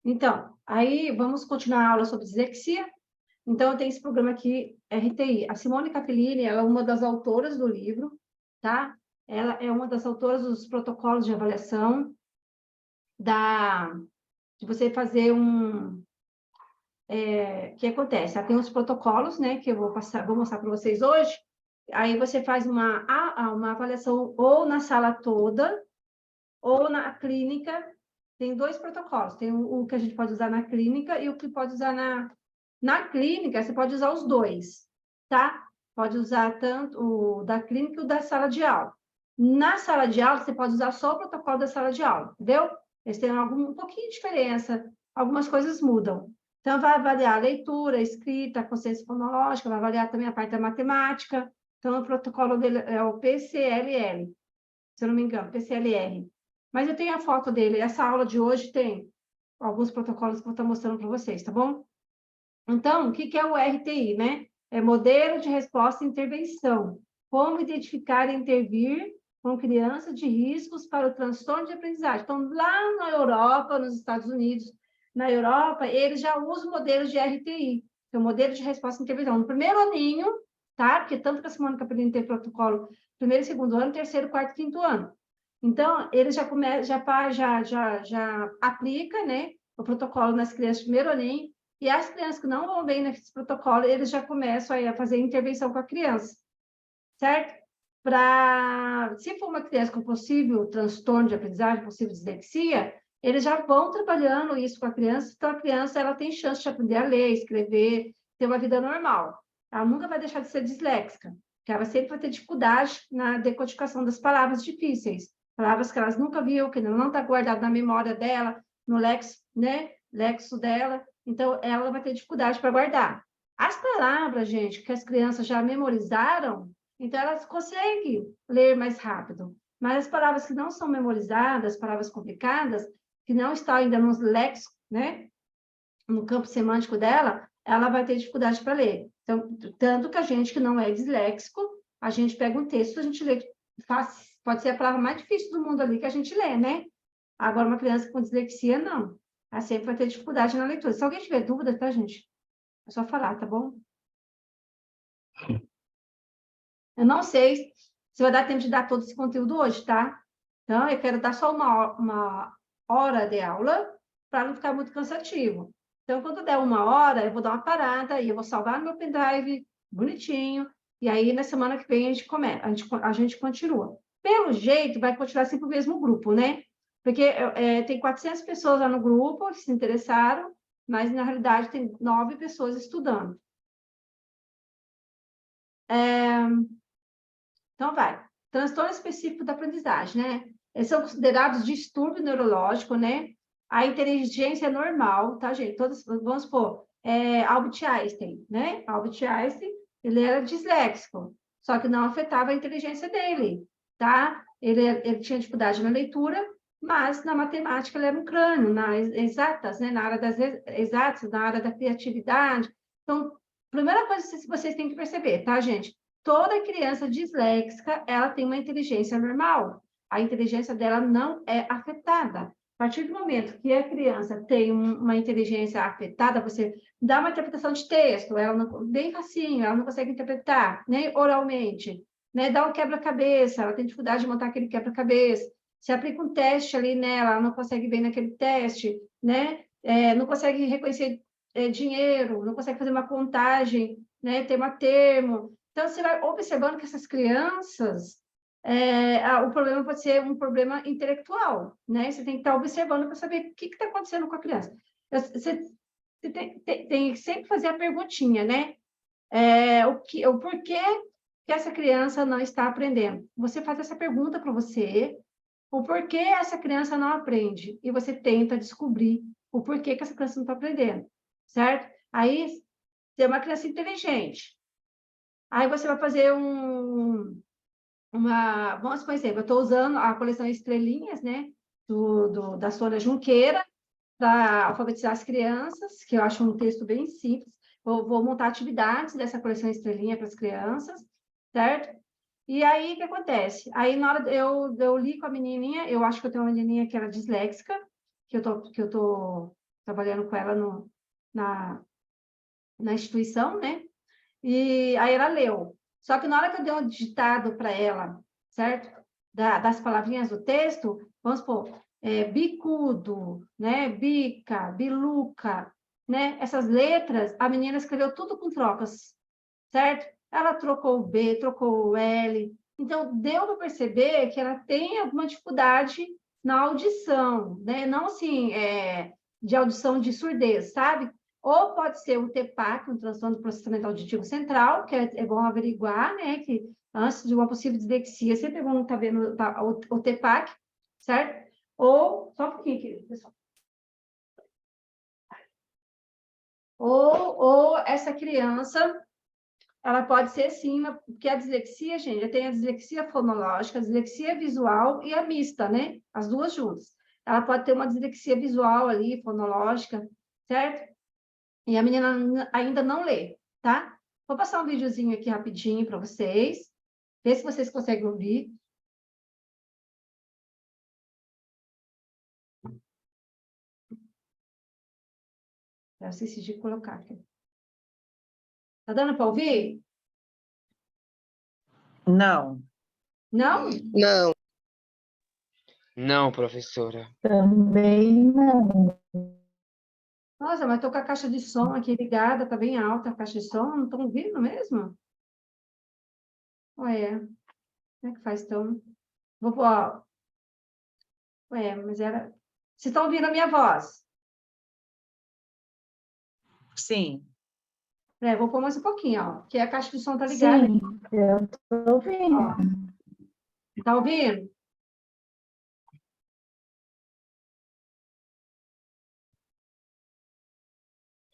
Então, aí vamos continuar a aula sobre dislexia. Então, eu tenho esse programa aqui, RTI. A Simone Capellini, ela é uma das autoras do livro, tá? Ela é uma das autoras dos protocolos de avaliação, de você fazer um... O que acontece? Ela tem os protocolos, né, que eu vou mostrar para vocês hoje. Aí você faz uma avaliação ou na sala toda, ou na clínica. Tem dois protocolos. Tem o que a gente pode usar na clínica e o que pode usar na clínica, você pode usar os dois, tá? Pode usar tanto o da clínica e o da sala de aula. Na sala de aula, você pode usar só o protocolo da sala de aula, entendeu? Eles têm um pouquinho de diferença, algumas coisas mudam. Então, vai avaliar a leitura, a escrita, a consciência fonológica, vai avaliar também a parte da matemática. Então, o protocolo dele é o PCLL, se eu não me engano, PCLR. Mas eu tenho a foto dele. Essa aula de hoje tem alguns protocolos que eu vou estar mostrando para vocês, tá bom? Então, o que é o RTI, né? É Modelo de Resposta e Intervenção. Como identificar e intervir com crianças de riscos para o transtorno de aprendizagem. Então, lá na Europa, nos Estados Unidos, na Europa, eles já usam modelos de RTI, que é o Modelo de Resposta e Intervenção. No primeiro aninho, tá? Porque tanto que a Simone Capellini tem protocolo primeiro e segundo ano, terceiro, quarto e quinto ano. Então, eles já aplica, né, o protocolo nas crianças de primeiro aninho, e as crianças que não vão bem nesse protocolo, eles já começam aí a fazer intervenção com a criança, certo? Se for uma criança com possível transtorno de aprendizagem, possível dislexia, eles já vão trabalhando isso com a criança, então a criança ela tem chance de aprender a ler, escrever, ter uma vida normal. Ela nunca vai deixar de ser disléxica, porque ela sempre vai ter dificuldade na decodificação das palavras difíceis, palavras que elas nunca viu, que não está guardado na memória dela, no lexo, né? Lexo dela. Então, ela vai ter dificuldade para guardar. As palavras, gente, que as crianças já memorizaram, então elas conseguem ler mais rápido. Mas as palavras que não são memorizadas, palavras complicadas, que não estão ainda no léxico, né, no campo semântico dela, ela vai ter dificuldade para ler. Então, tanto que a gente que não é disléxico, a gente pega um texto, a gente lê, pode ser a palavra mais difícil do mundo ali que a gente lê, né? Agora, uma criança com dislexia, não. Ela sempre vai ter dificuldade na leitura. Se alguém tiver dúvida, tá, gente? É só falar, tá bom? Eu não sei se vai dar tempo de dar todo esse conteúdo hoje, tá? Então, eu quero dar só uma hora de aula para não ficar muito cansativo. Então, quando der uma hora, eu vou dar uma parada e eu vou salvar no meu pendrive bonitinho. E aí, na semana que vem, a gente continua. Pelo jeito, vai continuar sempre o mesmo grupo, né? Porque tem 400 pessoas lá no grupo que se interessaram, mas, na realidade, tem 9 pessoas estudando. Então, vai. Transtorno específico da aprendizagem, né? Eles são considerados distúrbio neurológico, né? A inteligência é normal, tá, gente? Vamos supor, Albert Einstein, né? Albert Einstein, ele era disléxico, só que não afetava a inteligência dele, tá? Ele tinha dificuldade na leitura, mas na matemática ele era um crânio, nas exatas, né? Na área das exatas, na área da criatividade. Então, primeira coisa que vocês têm que perceber, tá, gente? Toda criança disléxica, ela tem uma inteligência normal. A inteligência dela não é afetada. A partir do momento que a criança tem uma inteligência afetada, você dá uma interpretação de texto, ela não, bem facinho, ela não consegue interpretar, nem oralmente, né? Dá um quebra-cabeça, ela tem dificuldade de montar aquele quebra-cabeça. Se aplica um teste ali nela, ela não consegue bem naquele teste, né? Não consegue reconhecer dinheiro, não consegue fazer uma contagem, né? Tema termo. Então, você vai observando que essas crianças, o problema pode ser um problema intelectual, né? Você tem que estar observando para saber o que está acontecendo com a criança. Você tem que sempre fazer a perguntinha, né? O porquê que essa criança não está aprendendo? Você faz essa pergunta para você, o porquê essa criança não aprende, e você tenta descobrir o porquê que essa criança não está aprendendo, certo? Aí, você é uma criança inteligente. Aí você vai fazer vamos por exemplo, eu estou usando a coleção Estrelinhas, né, da Sônia Junqueira, para alfabetizar as crianças, que eu acho um texto bem simples. Vou montar atividades dessa coleção Estrelinha para as crianças, certo? E aí, o que acontece? Aí, na hora eu li com a menininha, eu acho que eu tenho uma menininha que era disléxica, que eu tô trabalhando com ela na instituição, né? E aí ela leu. Só que na hora que eu dei um ditado para ela, certo? Das palavrinhas do texto, vamos supor, bicudo, né? Bica, biluca, né? Essas letras, a menina escreveu tudo com trocas, certo? Ela trocou o B, trocou o L. Então, deu para perceber que ela tem alguma dificuldade na audição, né? Não assim, de audição de surdez, sabe? Ou pode ser o TPAC, um transtorno do processamento auditivo central, que é bom averiguar, né? Que antes de uma possível dislexia, sempre é bom estar vendo o TPAC, certo? Ou, só um pouquinho aqui, pessoal. Ou essa criança, ela pode ser sim, porque a dislexia, gente, já tem a dislexia fonológica, a dislexia visual e a mista, né? As duas juntas. Ela pode ter uma dislexia visual ali, fonológica, certo? E a menina ainda não lê, tá? Vou passar um videozinho aqui rapidinho para vocês, ver se vocês conseguem ouvir. Eu esqueci de colocar aqui. Tá dando para ouvir? Não. Não? Não. Não, professora. Também não. Nossa, mas tô com a caixa de som aqui ligada, tá bem alta a caixa de som, não estão ouvindo mesmo? Ué, como é que faz então? Vou pôr, ó. Ué, mas era... Vocês estão ouvindo a minha voz? Sim. Vou pôr mais um pouquinho, ó, que a caixa de som tá ligada. Sim, eu estou ouvindo. Ó. Tá ouvindo?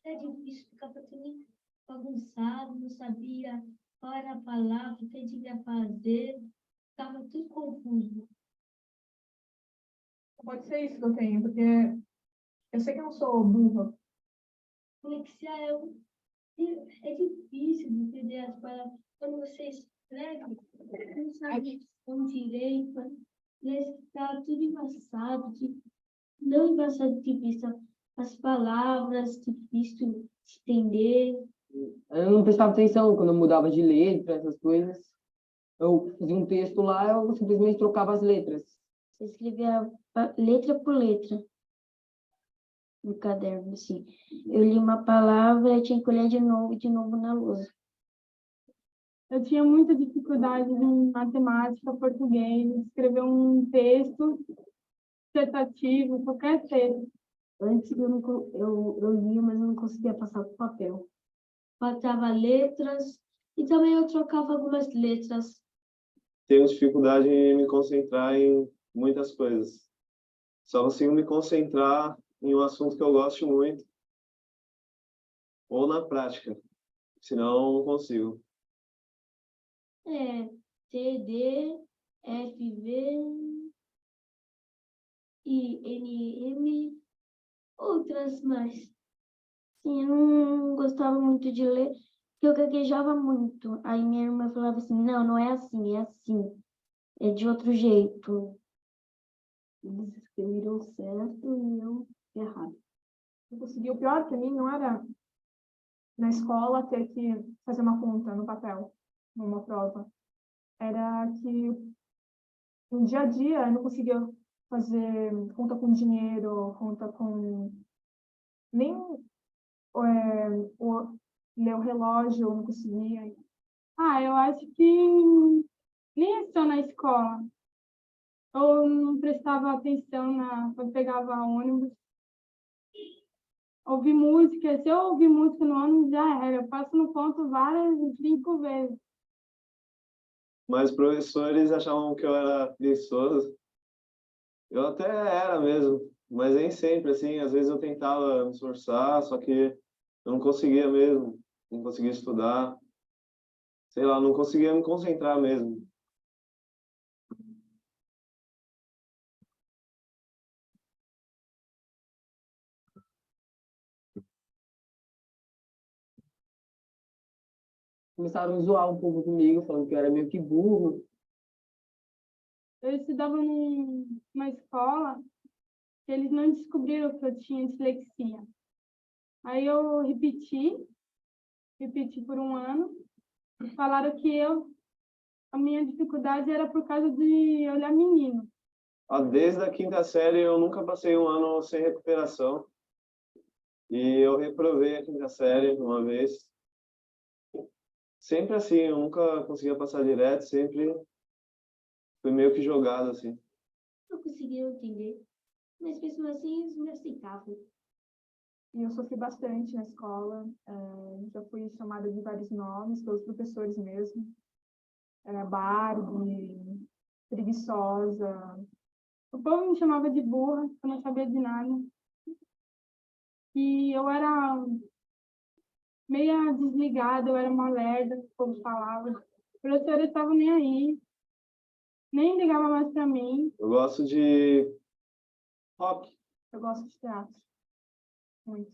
É difícil, ficava tudo bagunçado, não sabia qual era a palavra, o que devia fazer, ficava tudo confuso. Pode ser isso que eu tenho, porque eu sei que eu não sou burra. Alexia, é difícil de entender as palavras. Quando você escreve, não sabe com direito, está tudo embaçado, não embaçado de vista as palavras, difícil de entender. Eu não prestava atenção quando eu mudava de letra, essas coisas. Eu fazia um texto lá, eu simplesmente trocava as letras. Você escrevia letra por letra no caderno, assim. Eu li uma palavra e tinha que olhar de novo na lousa. Eu tinha muita dificuldade em matemática, português, escrever um texto dissertativo, qualquer texto. Antes eu lia, mas eu não conseguia passar para o papel. Faltava letras e também eu trocava algumas letras. Tenho dificuldade em me concentrar em muitas coisas. Só consigo me concentrar em um assunto que eu gosto muito ou na prática. Senão, não consigo. T, D, F, V, I, N, M, outras mais. Sim, eu não gostava muito de ler, porque eu gaguejava muito. Aí minha irmã falava assim, não, não é assim, é assim. É de outro jeito. Eles escreveram certo e eu errado. Eu consegui. O pior para mim não era na escola ter que fazer uma conta no papel, numa prova. Era que no dia a dia eu não conseguia fazer conta com dinheiro, conta com... Nem ler o relógio eu não conseguia. Eu acho que nem é só na escola. Eu não prestava atenção quando pegava ônibus. Ouvir música, se eu ouvir música no ônibus, já era. Eu passo no ponto várias, 5 vezes. Mas os professores achavam que eu era preguiçoso. Eu até era mesmo, mas nem sempre, assim. Às vezes eu tentava me esforçar, só que eu não conseguia mesmo. Não conseguia estudar. Sei lá, não conseguia me concentrar mesmo. Começaram a zoar um pouco comigo, falando que eu era meio que burro. Eu estudava numa escola que eles não descobriram que eu tinha dislexia. Aí eu repeti por um ano, e falaram que a minha dificuldade era por causa de olhar menino. Desde a quinta série eu nunca passei um ano sem recuperação. E eu reprovei a quinta série uma vez. Sempre assim, eu nunca conseguia passar direto, sempre foi meio que jogado assim. Não conseguia entender, mas mesmo assim eles me aceitavam. E eu sofri bastante na escola, já fui chamada de vários nomes, pelos professores mesmo. Barbie, preguiçosa. O povo me chamava de burra, eu não sabia de nada. E eu era meia desligada, eu era uma lerda, o povo falava. Os professores estavam nem aí, nem ligavam mais para mim. Eu gosto de rock. Eu gosto de teatro. Muito.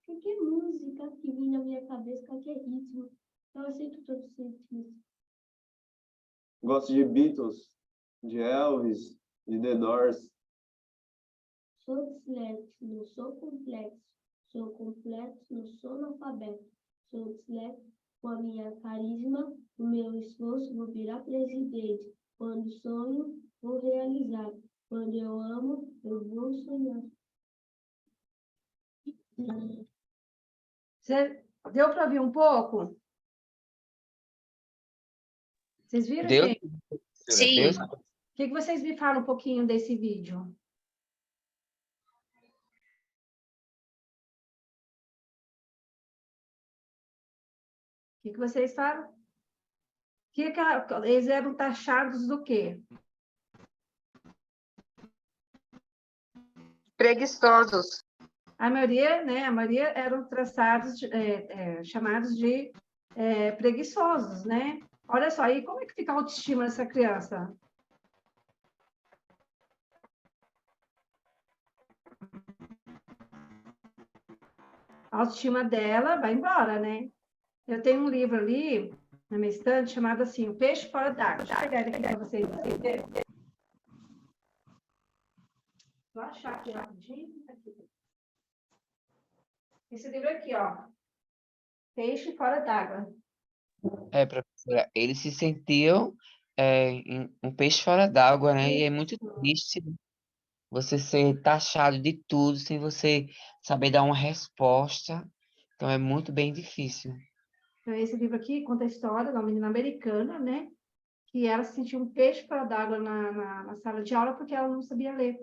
Qualquer música que vem na minha cabeça, qualquer ritmo, eu aceito todos os ritmos. Gosto de Beatles, de Elvis, de The Doors. Sou disléxico, não sou complexo. Sou complexo, não sou analfabeto. Sou disléxico, com a minha carisma, o meu esforço, vou virar presidente. Quando sonho, vou realizar. Quando eu amo, eu vou sonhar. Deu para ouvir um pouco? Vocês viram, Deu? gente? Sim. O que vocês me falam um pouquinho desse vídeo? O que vocês falam? Eles eram taxados do quê? Preguiçosos. A maioria, né? A maioria eram traçados, chamados de preguiçosos, né? Olha só, aí como é que fica a autoestima dessa criança? A autoestima dela vai embora, né? Eu tenho um livro ali, na minha estante, chamado assim, O Peixe Fora d'Água. Deixa eu pegar ele aqui para vocês verem. Vou achar aqui rapidinho. Esse livro aqui, ó. Peixe Fora d'Água. Professora, eles se sentiam um peixe fora d'água, né? E é muito triste você ser taxado de tudo sem você saber dar uma resposta. Então é muito bem difícil. Então, esse livro aqui conta a história de uma menina americana, né? Que ela se sentiu um peixe fora d'água na sala de aula porque ela não sabia ler.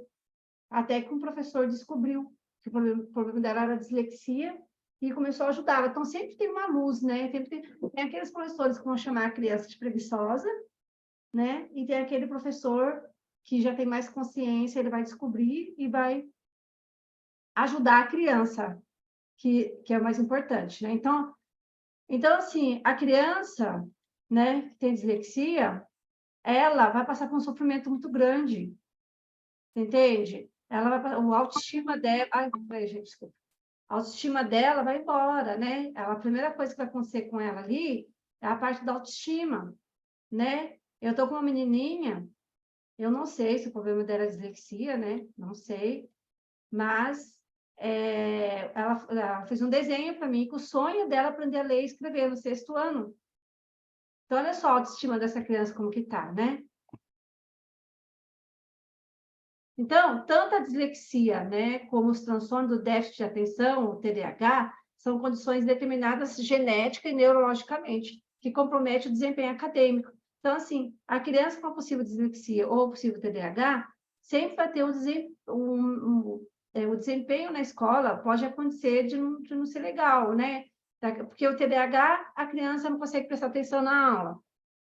Até que um professor descobriu que o problema dela era dislexia e começou a ajudá-la. Então, sempre tem uma luz, né? Tem aqueles professores que vão chamar a criança de preguiçosa, né? E tem aquele professor que já tem mais consciência, ele vai descobrir e vai ajudar a criança, que é o mais importante, né? Então, assim, a criança, né, que tem dislexia, ela vai passar por um sofrimento muito grande, entende? O autoestima dela... Ai, gente, desculpa. A autoestima dela vai embora, né? A primeira coisa que vai acontecer com ela ali é a parte da autoestima, né? Eu tô com uma menininha, eu não sei se o problema dela é dislexia, né? Não sei, mas ela fez um desenho para mim que o sonho dela é aprender a ler e escrever no 6º ano. Então, olha só a autoestima dessa criança como que tá, né? Então, tanto a dislexia, né, como os transtornos do déficit de atenção, o TDAH, são condições determinadas genética e neurologicamente, que comprometem o desempenho acadêmico. Então, assim, a criança com a possível dislexia ou possível TDAH sempre vai ter o desempenho na escola pode acontecer de não ser legal, né? Porque o TDAH, a criança não consegue prestar atenção na aula.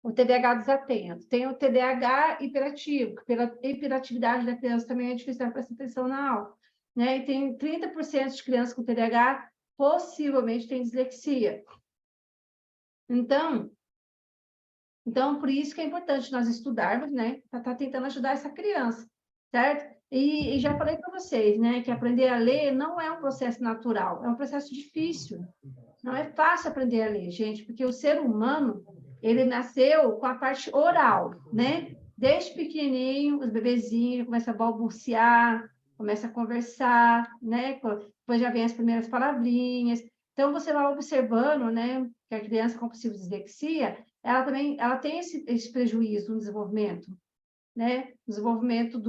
O TDAH desatento. Tem o TDAH hiperativo, que pela hiperatividade da criança também é difícil prestar atenção na aula. Né? E tem 30% de crianças com TDAH possivelmente tem dislexia. Então, por isso que é importante nós estudarmos, né? Para estar tentando ajudar essa criança, certo? E já falei para vocês, né? Que aprender a ler não é um processo natural, é um processo difícil. Não é fácil aprender a ler, gente, porque o ser humano, ele nasceu com a parte oral, né? Desde pequenininho, os bebezinhos começam a balbuciar, começam a conversar, né? Depois já vem as primeiras palavrinhas. Então, você vai observando, né, que a criança com possível dislexia, ela tem esse prejuízo no desenvolvimento, né? Desenvolvimento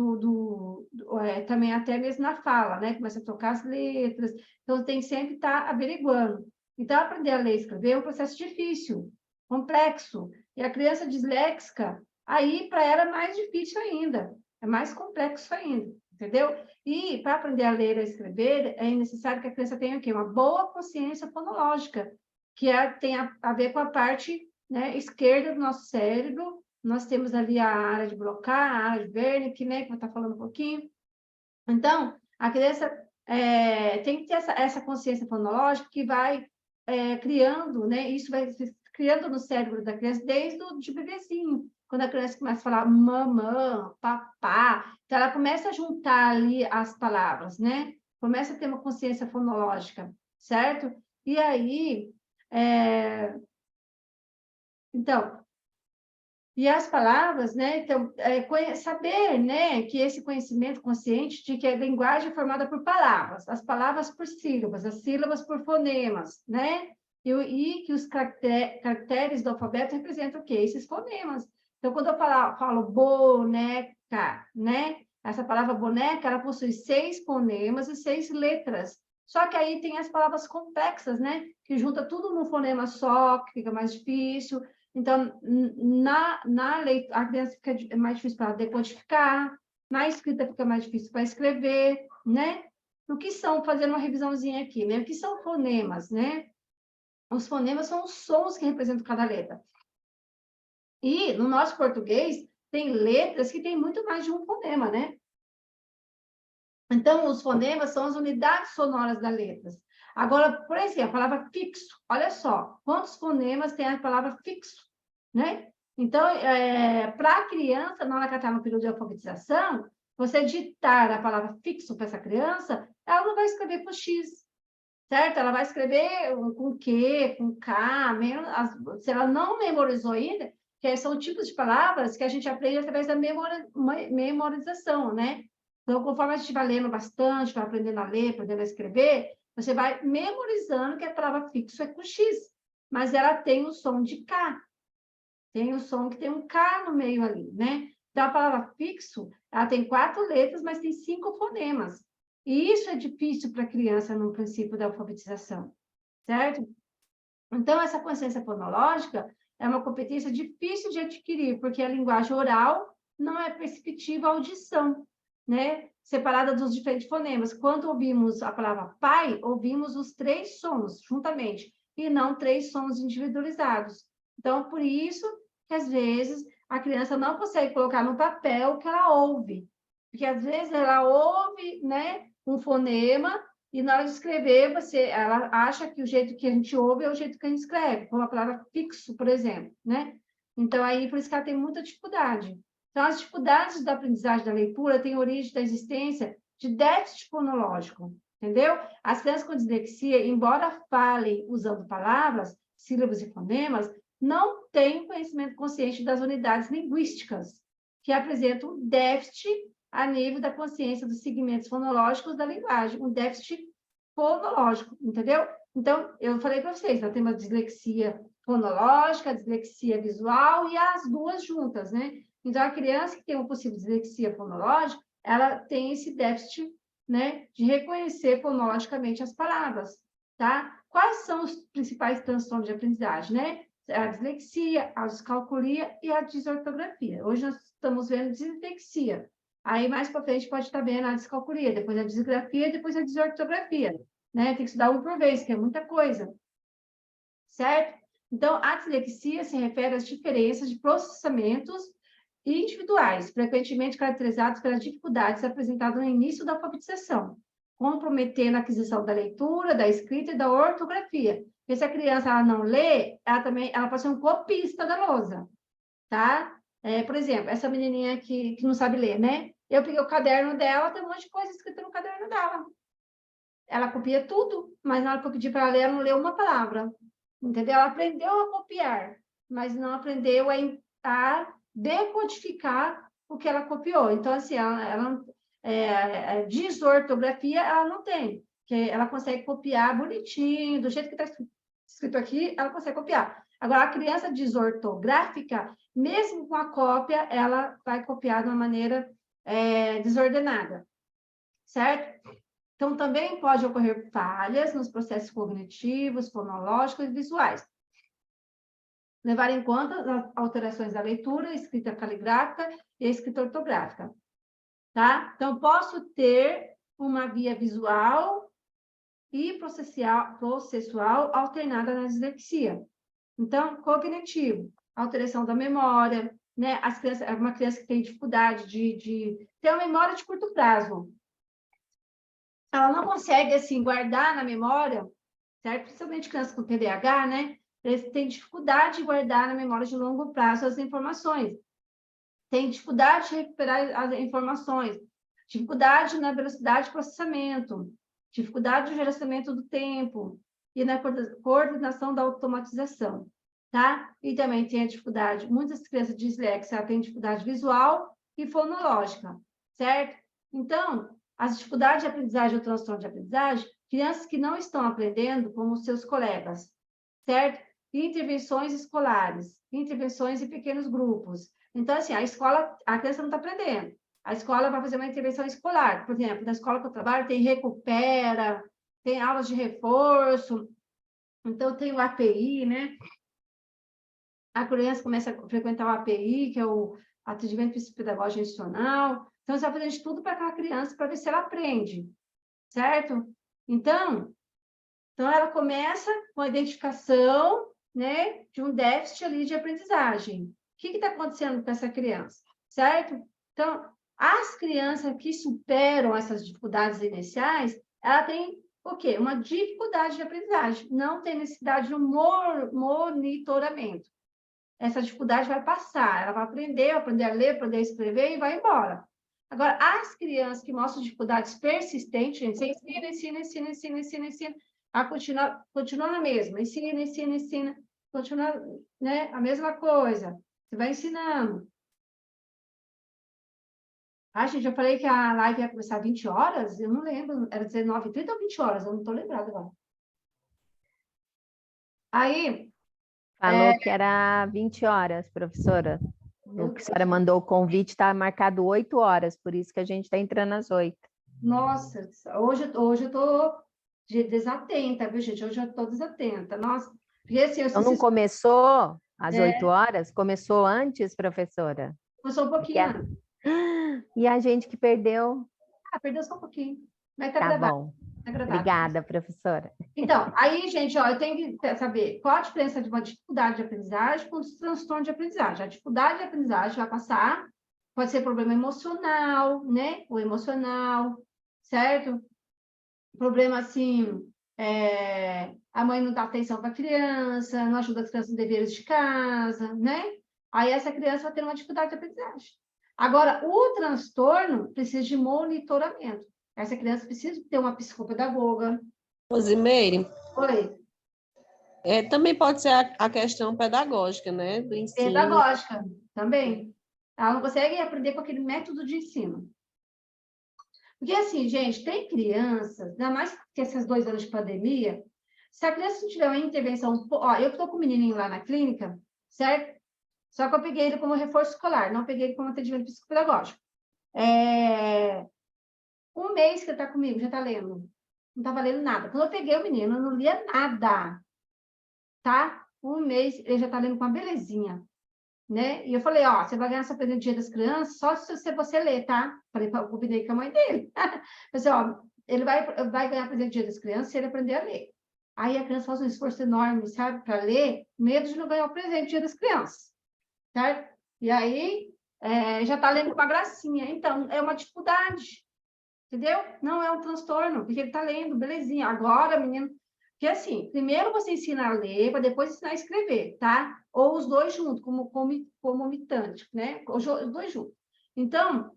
também até mesmo na fala, né? Começa a trocar as letras. Então, tem que sempre estar averiguando. Então, aprender a ler e escrever é um processo difícil, complexo. E a criança disléxica, aí, para ela, é mais difícil ainda. É mais complexo ainda, entendeu? E, para aprender a ler e a escrever, é necessário que a criança tenha o quê? Uma boa consciência fonológica, que tem a ver com a parte, né, esquerda do nosso cérebro. Nós temos ali a área de Broca, a área de Wernicke, né, que eu vou estar falando um pouquinho. Então, a criança tem que ter essa consciência fonológica que vai criando, né, isso vai se criando no cérebro da criança desde o de bebezinho. Quando a criança começa a falar mamã, papá, então ela começa a juntar ali as palavras, né? Começa a ter uma consciência fonológica, certo? E aí, então, e as palavras, né? Então, saber, né, que esse conhecimento consciente de que a linguagem é formada por palavras, as palavras por sílabas, as sílabas por fonemas, né? E que os caracteres do alfabeto representam o quê? Esses fonemas. Então, quando eu falo boneca, né? Essa palavra boneca, ela possui 6 fonemas e 6 letras. Só que aí tem as palavras complexas, né? Que junta tudo num fonema só, que fica mais difícil. Então, na leitura, a criança fica mais difícil para decodificar, na escrita fica mais difícil para escrever, né? O que são, fazendo uma revisãozinha aqui, né? O que são fonemas, né? Os fonemas são os sons que representam cada letra. E, no nosso português, tem letras que têm muito mais de um fonema, né? Então, os fonemas são as unidades sonoras das letras. Agora, por exemplo, a palavra fixo. Olha só, quantos fonemas tem a palavra fixo, né? Então, para a criança, na hora que ela está no período de alfabetização, você ditar a palavra fixo para essa criança, ela não vai escrever com X, certo? Ela vai escrever com Q, com K, se ela não memorizou ainda, que são tipos de palavras que a gente aprende através da memorização, né? Então, conforme a gente vai lendo bastante, vai aprendendo a ler, aprendendo a escrever, você vai memorizando que a palavra fixo é com X, mas ela tem o som de K. Tem o som que tem um K no meio ali, né? Então, a palavra fixo, ela tem 4 letras, mas tem 5 fonemas. E isso é difícil para a criança no princípio da alfabetização, certo? Então, essa consciência fonológica é uma competência difícil de adquirir, porque a linguagem oral não é perceptível à audição, né? Separada dos diferentes fonemas. Quando ouvimos a palavra pai, ouvimos os 3 sons juntamente, e não 3 sons individualizados. Então, por isso que, às vezes, a criança não consegue colocar no papel o que ela ouve. Porque, às vezes, ela ouve, né, um fonema, e na hora de escrever, ela acha que o jeito que a gente ouve é o jeito que a gente escreve, como a palavra fixo, por exemplo, né? Então, aí, por isso que ela tem muita dificuldade. Então, as dificuldades da aprendizagem da leitura têm origem da existência de déficit fonológico, entendeu? As crianças com dislexia, embora falem usando palavras, sílabas e fonemas, não têm conhecimento consciente das unidades linguísticas, que apresentam um déficit a nível da consciência dos segmentos fonológicos da linguagem, um déficit fonológico, entendeu? Então, eu falei para vocês, nós temos a dislexia fonológica, a dislexia visual e as duas juntas, né? Então, a criança que tem uma possível dislexia fonológica, ela tem esse déficit, né, de reconhecer fonologicamente as palavras, tá? Quais são os principais transtornos de aprendizagem, né? A dislexia, a descalculia e a desortografia. Hoje nós estamos vendo dislexia. Aí, mais para frente, pode estar vendo a descalculia, depois a disgrafia, depois a desortografia, né? Tem que estudar um por vez, que é muita coisa, certo? Então, a dislexia se refere às diferenças de processamentos individuais, frequentemente caracterizados pelas dificuldades apresentadas no início da alfabetização, comprometendo a aquisição da leitura, da escrita e da ortografia. Porque se a criança ela não lê, ela pode ser um copista da lousa, tá? Por exemplo, essa menininha que não sabe ler, né? Eu peguei o caderno dela, tem um monte de coisa escrita no caderno dela. Ela copia tudo, mas na hora que eu pedi para ela ler, ela não leu uma palavra, entendeu? Ela aprendeu a copiar, mas não aprendeu a decodificar o que ela copiou. Então, assim, desortografia ela não tem, porque ela consegue copiar bonitinho, do jeito que está escrito aqui, ela consegue copiar. Agora, a criança desortográfica, mesmo com a cópia, ela vai copiar de uma maneira desordenada, certo? Então, também pode ocorrer falhas nos processos cognitivos, fonológicos e visuais. Levar em conta as alterações da leitura, escrita caligráfica e escrita ortográfica, tá? Então, posso ter uma via visual e processual alternada na dislexia. Então, cognitivo, alteração da memória, né? Uma criança que tem dificuldade de ter uma memória de curto prazo. Ela não consegue, assim, guardar na memória, certo? Principalmente crianças com TDAH, né? Eles têm dificuldade de guardar na memória de longo prazo as informações. Tem dificuldade de recuperar as informações. Dificuldade na velocidade de processamento. Dificuldade no gerenciamento do tempo. E na coordenação da automatização, tá? E também tem a dificuldade, muitas crianças disléxicas têm dificuldade visual e fonológica, certo? Então, as dificuldades de aprendizagem ou transtorno de aprendizagem, crianças que não estão aprendendo como os seus colegas, certo? E intervenções escolares, intervenções em pequenos grupos. Então, assim, a criança não está aprendendo. A escola vai fazer uma intervenção escolar. Por exemplo, na escola que eu trabalho, tem recupera, tem aulas de reforço, então tem o API, né? A criança começa a frequentar o API, que é o atendimento psicopedagógico institucional. Então, você vai fazer de tudo para aquela criança, para ver se ela aprende, certo? Então, ela começa com a identificação, né, de um déficit ali de aprendizagem. O que está acontecendo com essa criança, certo? Então, as crianças que superam essas dificuldades iniciais, ela tem o quê? Uma dificuldade de aprendizagem, não tem necessidade de um monitoramento. Essa dificuldade vai passar, ela vai aprender a ler, aprender a escrever e vai embora. Agora, as crianças que mostram dificuldades persistentes, gente, você ensina, a continua na mesma, ensina, continua, né, a mesma coisa, você vai ensinando. Gente, eu falei que a live ia começar às 20 horas, eu não lembro, era 19h30 ou 20 horas, eu não estou lembrada agora. Aí... Falou que era 20 horas, professora. O que a senhora mandou o convite está marcado 8 horas, por isso que a gente está entrando às 8. Nossa, hoje eu estou desatenta, viu, gente? Hoje eu estou desatenta. Nossa, porque assim... Então não começou às 8 horas? Começou antes, professora? Começou um pouquinho antes. E a gente que perdeu? Perdeu só um pouquinho. Mas tá Tá gravado. bom. Tá gravado. Obrigada, professora. Então, aí, gente, ó, eu tenho que saber qual a diferença de uma dificuldade de aprendizagem com um transtorno de aprendizagem. A dificuldade de aprendizagem vai passar, pode ser problema emocional, né? O emocional, certo? Problema, assim, a mãe não dá atenção para a criança, não ajuda as crianças nos deveres de casa, né? Aí essa criança vai ter uma dificuldade de aprendizagem. Agora, o transtorno precisa de monitoramento. Essa criança precisa ter uma psicopedagoga. Rosimeire, Oi. Também pode ser a questão pedagógica, né, do ensino. Pedagógica, também. Ela não consegue aprender com aquele método de ensino. Porque, assim, gente, tem crianças, ainda mais que esses 2 anos de pandemia, se a criança não tiver uma intervenção... Ó, eu estou com um menininho lá na clínica, certo? Só que eu peguei ele como reforço escolar, não peguei ele como atendimento psicopedagógico. 1 mês que ele está comigo, já está lendo. Não estava lendo nada. Quando eu peguei o menino, eu não lia nada. Tá? 1 mês, ele já está lendo com uma belezinha. Né? E eu falei, ó, você vai ganhar essa presente Dia das Crianças só se você ler, tá? Falei, eu combinei com a mãe dele. Falei, ó, ele vai ganhar presente Dia das Crianças se ele aprender a ler. Aí a criança faz um esforço enorme, sabe, para ler, medo de não ganhar o presente Dia das Crianças. Certo? E aí, já está lendo com uma gracinha. Então, é uma dificuldade. Entendeu? Não é um transtorno, porque ele está lendo, belezinha. Agora, menino... Porque, assim, primeiro você ensina a ler, para depois ensinar a escrever, tá? Ou os dois juntos, como comitante, né? Os dois juntos. Então,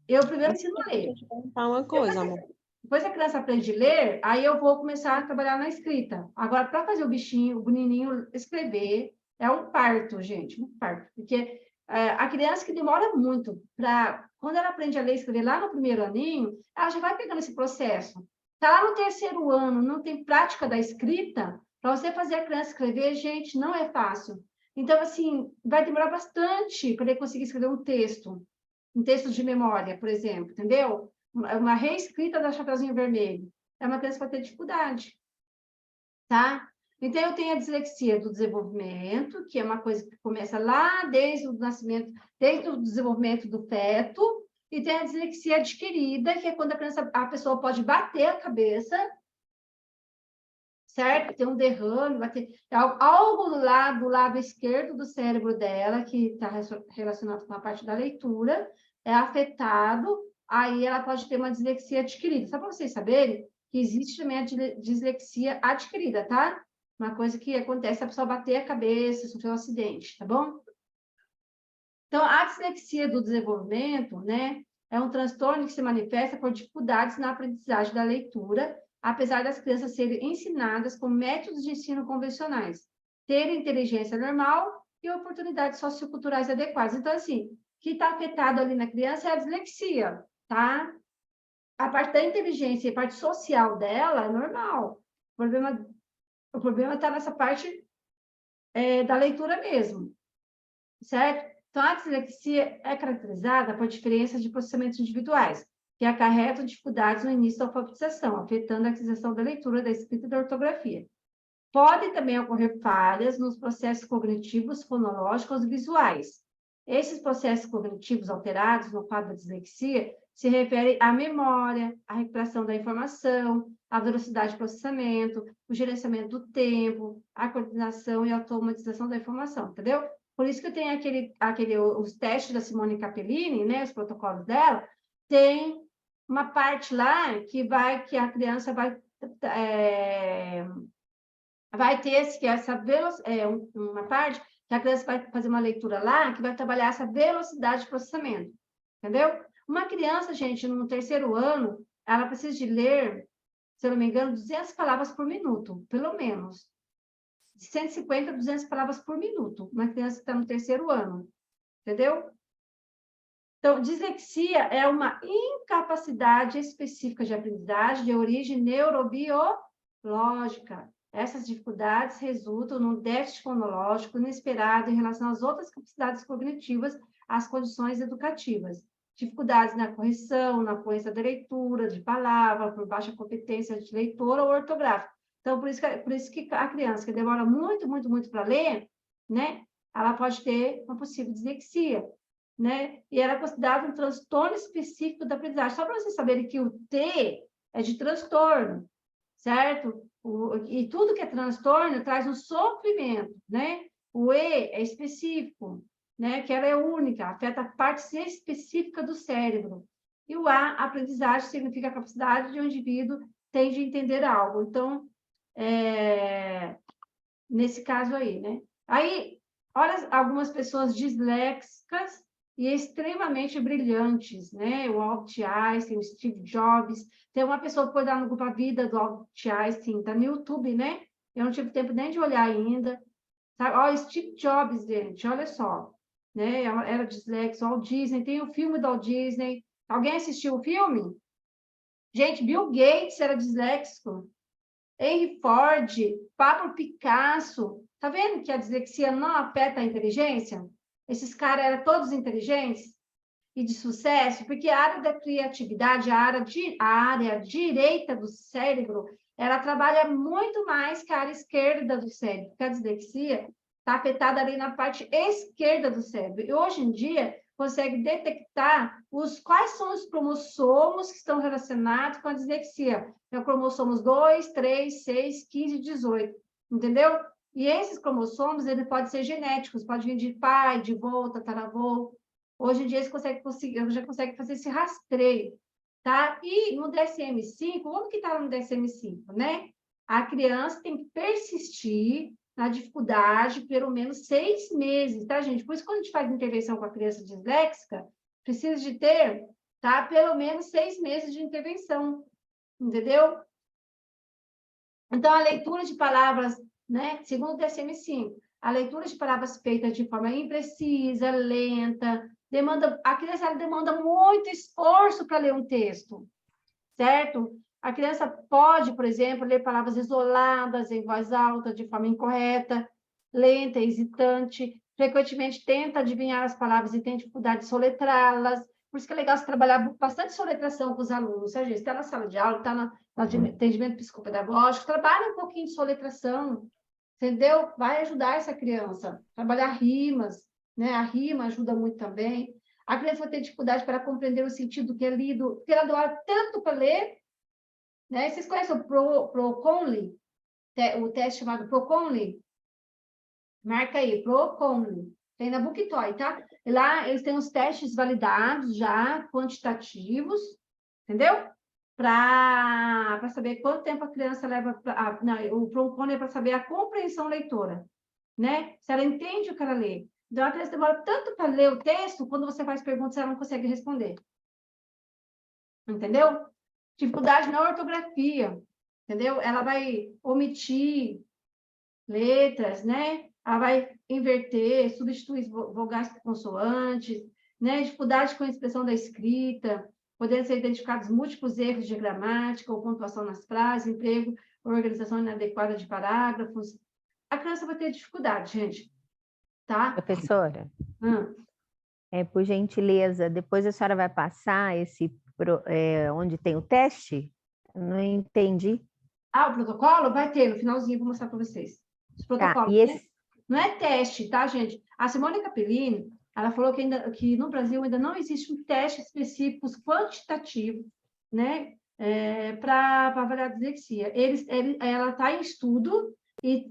eu primeiro ensino a ler. Deixa eu perguntar uma coisa, amor. Depois a criança aprende a ler, aí eu vou começar a trabalhar na escrita. Agora, para fazer o bichinho, o menininho escrever, é um parto, gente, um parto. Porque a criança que demora muito para... Quando ela aprende a ler e escrever lá no primeiro aninho, ela já vai pegando esse processo. Está lá no terceiro ano, não tem prática da escrita, para você fazer a criança escrever, gente, não é fácil. Então, assim, vai demorar bastante para ele conseguir escrever um texto de memória, por exemplo, entendeu? Uma reescrita da Chapeuzinho Vermelho. É uma criança que vai ter dificuldade, tá? Então, eu tenho a dislexia do desenvolvimento, que é uma coisa que começa lá desde o nascimento, desde o desenvolvimento do feto, e tem a dislexia adquirida, que é quando a pessoa pode bater a cabeça, certo? Tem um derrame, algo do lado esquerdo do cérebro dela, que está relacionado com a parte da leitura, é afetado, aí ela pode ter uma dislexia adquirida. Só para vocês saberem que existe também a dislexia adquirida, tá? Uma coisa que acontece, a pessoa bater a cabeça, sofrer um acidente, tá bom? Então, a dislexia do desenvolvimento, né, é um transtorno que se manifesta por dificuldades na aprendizagem da leitura, apesar das crianças serem ensinadas com métodos de ensino convencionais, terem inteligência normal e oportunidades socioculturais adequadas. Então, assim, o que está afetado ali na criança é a dislexia, tá? A parte da inteligência e a parte social dela é normal. O problema está nessa parte da leitura mesmo, certo? Então, a dislexia é caracterizada por diferenças de processamentos individuais, que acarretam dificuldades no início da alfabetização, afetando a aquisição da leitura, da escrita e da ortografia. Podem também ocorrer falhas nos processos cognitivos, fonológicos e visuais. Esses processos cognitivos alterados no quadro da dislexia se referem à memória, à recuperação da informação, à velocidade de processamento, o gerenciamento do tempo, a coordenação e a automatização da informação, entendeu? Por isso que eu tenho os testes da Simone Capellini, né, os protocolos dela, tem uma parte lá que a criança vai ter uma parte que a criança vai fazer uma leitura lá que vai trabalhar essa velocidade de processamento, entendeu? Uma criança, gente, no terceiro ano, ela precisa de ler, se eu não me engano, 200 palavras por minuto, pelo menos. De 150 a 200 palavras por minuto, uma criança que está no terceiro ano, entendeu? Então, dislexia é uma incapacidade específica de aprendizagem de origem neurobiológica. Essas dificuldades resultam num déficit fonológico inesperado em relação às outras capacidades cognitivas, às condições educativas. Dificuldades na correção, na fluência da leitura, de palavra, por baixa competência de leitora ou ortográfica. Então, por isso que a criança que demora muito, muito, muito para ler, né, ela pode ter uma possível dislexia, né? E ela é considerada um transtorno específico da aprendizagem. Só para vocês saberem que o T é de transtorno, certo? E tudo que é transtorno traz um sofrimento, né? O E é específico, né? Que ela é única, afeta a parte específica do cérebro. E o A, aprendizagem, significa a capacidade de um indivíduo tem de entender algo. Então, nesse caso aí, né? Aí, olha algumas pessoas disléxicas e extremamente brilhantes, né? O Albert Einstein, o Steve Jobs. Tem uma pessoa que foi dar no grupo A Vida do Albert Einstein, tá no YouTube, né? Eu não tive tempo nem de olhar ainda. Sabe? Ó, Steve Jobs, gente, olha só. Né? Era disléxico, Walt Disney, tem o filme do Walt Disney. Alguém assistiu o filme? Gente, Bill Gates era disléxico. Henry Ford, Pablo Picasso. Tá vendo que a dislexia não afeta a inteligência? Esses caras eram todos inteligentes e de sucesso, porque a área da criatividade, a área direita do cérebro, ela trabalha muito mais que a área esquerda do cérebro, porque a dislexia está afetada ali na parte esquerda do cérebro. E hoje em dia, consegue detectar quais são os cromossomos que estão relacionados com a dislexia. Então, cromossomos 2, 3, 6, 15 e 18, entendeu? E esses cromossomos, eles podem ser genéticos, pode vir de pai, de avô, tataravô. Hoje em dia, eles já conseguem fazer esse rastreio, tá? E no DSM-5, como que está no DSM-5, né? A criança tem que persistir na dificuldade pelo menos 6 meses, tá, gente? Por isso, quando a gente faz intervenção com a criança disléxica, precisa de ter, tá, pelo menos 6 meses de intervenção, entendeu? Então, a leitura de palavras, né, segundo o DSM-5, a leitura de palavras feitas de forma imprecisa, lenta, a criança ela demanda muito esforço para ler um texto, certo? A criança pode, por exemplo, ler palavras isoladas em voz alta, de forma incorreta, lenta, hesitante, frequentemente tenta adivinhar as palavras e tem dificuldade de soletrá-las. Por isso que é legal você trabalhar bastante soletração com os alunos. Se a gente está na sala de aula, está no atendimento psicopedagógico, trabalha um pouquinho de soletração, entendeu? Vai ajudar essa criança. Trabalhar rimas, né? A rima ajuda muito também. A criança vai ter dificuldade para compreender o sentido do que é lido, porque ela demora tanto para ler, né? Vocês conhecem o Proconli? O teste chamado Proconli? Marca aí, Proconli. Tem na Booktoy, tá? E lá eles têm os testes validados já, quantitativos, entendeu? Para saber quanto tempo a criança leva... o Proconli é para saber a compreensão leitora, né? Se ela entende o que ela lê. Então, a criança demora tanto para ler o texto, quando você faz perguntas, ela não consegue responder. Entendeu? Dificuldade na ortografia, entendeu? Ela vai omitir letras, né? Ela vai inverter, substituir vogais por consoantes, né? Dificuldade com a expressão da escrita, podendo ser identificados múltiplos erros de gramática ou pontuação nas frases, emprego ou organização inadequada de parágrafos. A criança vai ter dificuldade, gente, tá? Professora, por gentileza, depois a senhora vai passar onde tem o teste? Eu não entendi. O protocolo vai ter no finalzinho, vou mostrar para vocês. Os protocolos, e esse... Não é teste, tá, gente? A Simone Capellini, ela falou que no Brasil ainda não existe um teste específico quantitativo, né, para avaliar a dislexia. Ela está em estudo e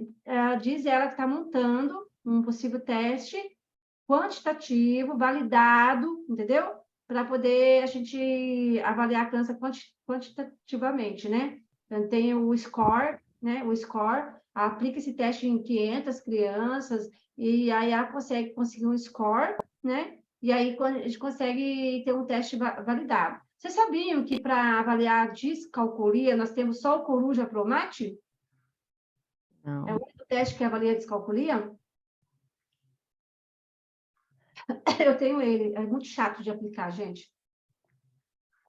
diz ela que está montando um possível teste quantitativo, validado, entendeu? Para poder a gente avaliar a criança quantitativamente, né? Então, tem o SCORE, né? O SCORE aplica esse teste em 500 crianças e aí ela conseguir um score, né? E aí a gente consegue ter um teste validado. Vocês sabiam que para avaliar discalculia nós temos só o Coruja Promate? Não. É o único teste que avalia a discalculia? Eu tenho ele, é muito chato de aplicar, gente.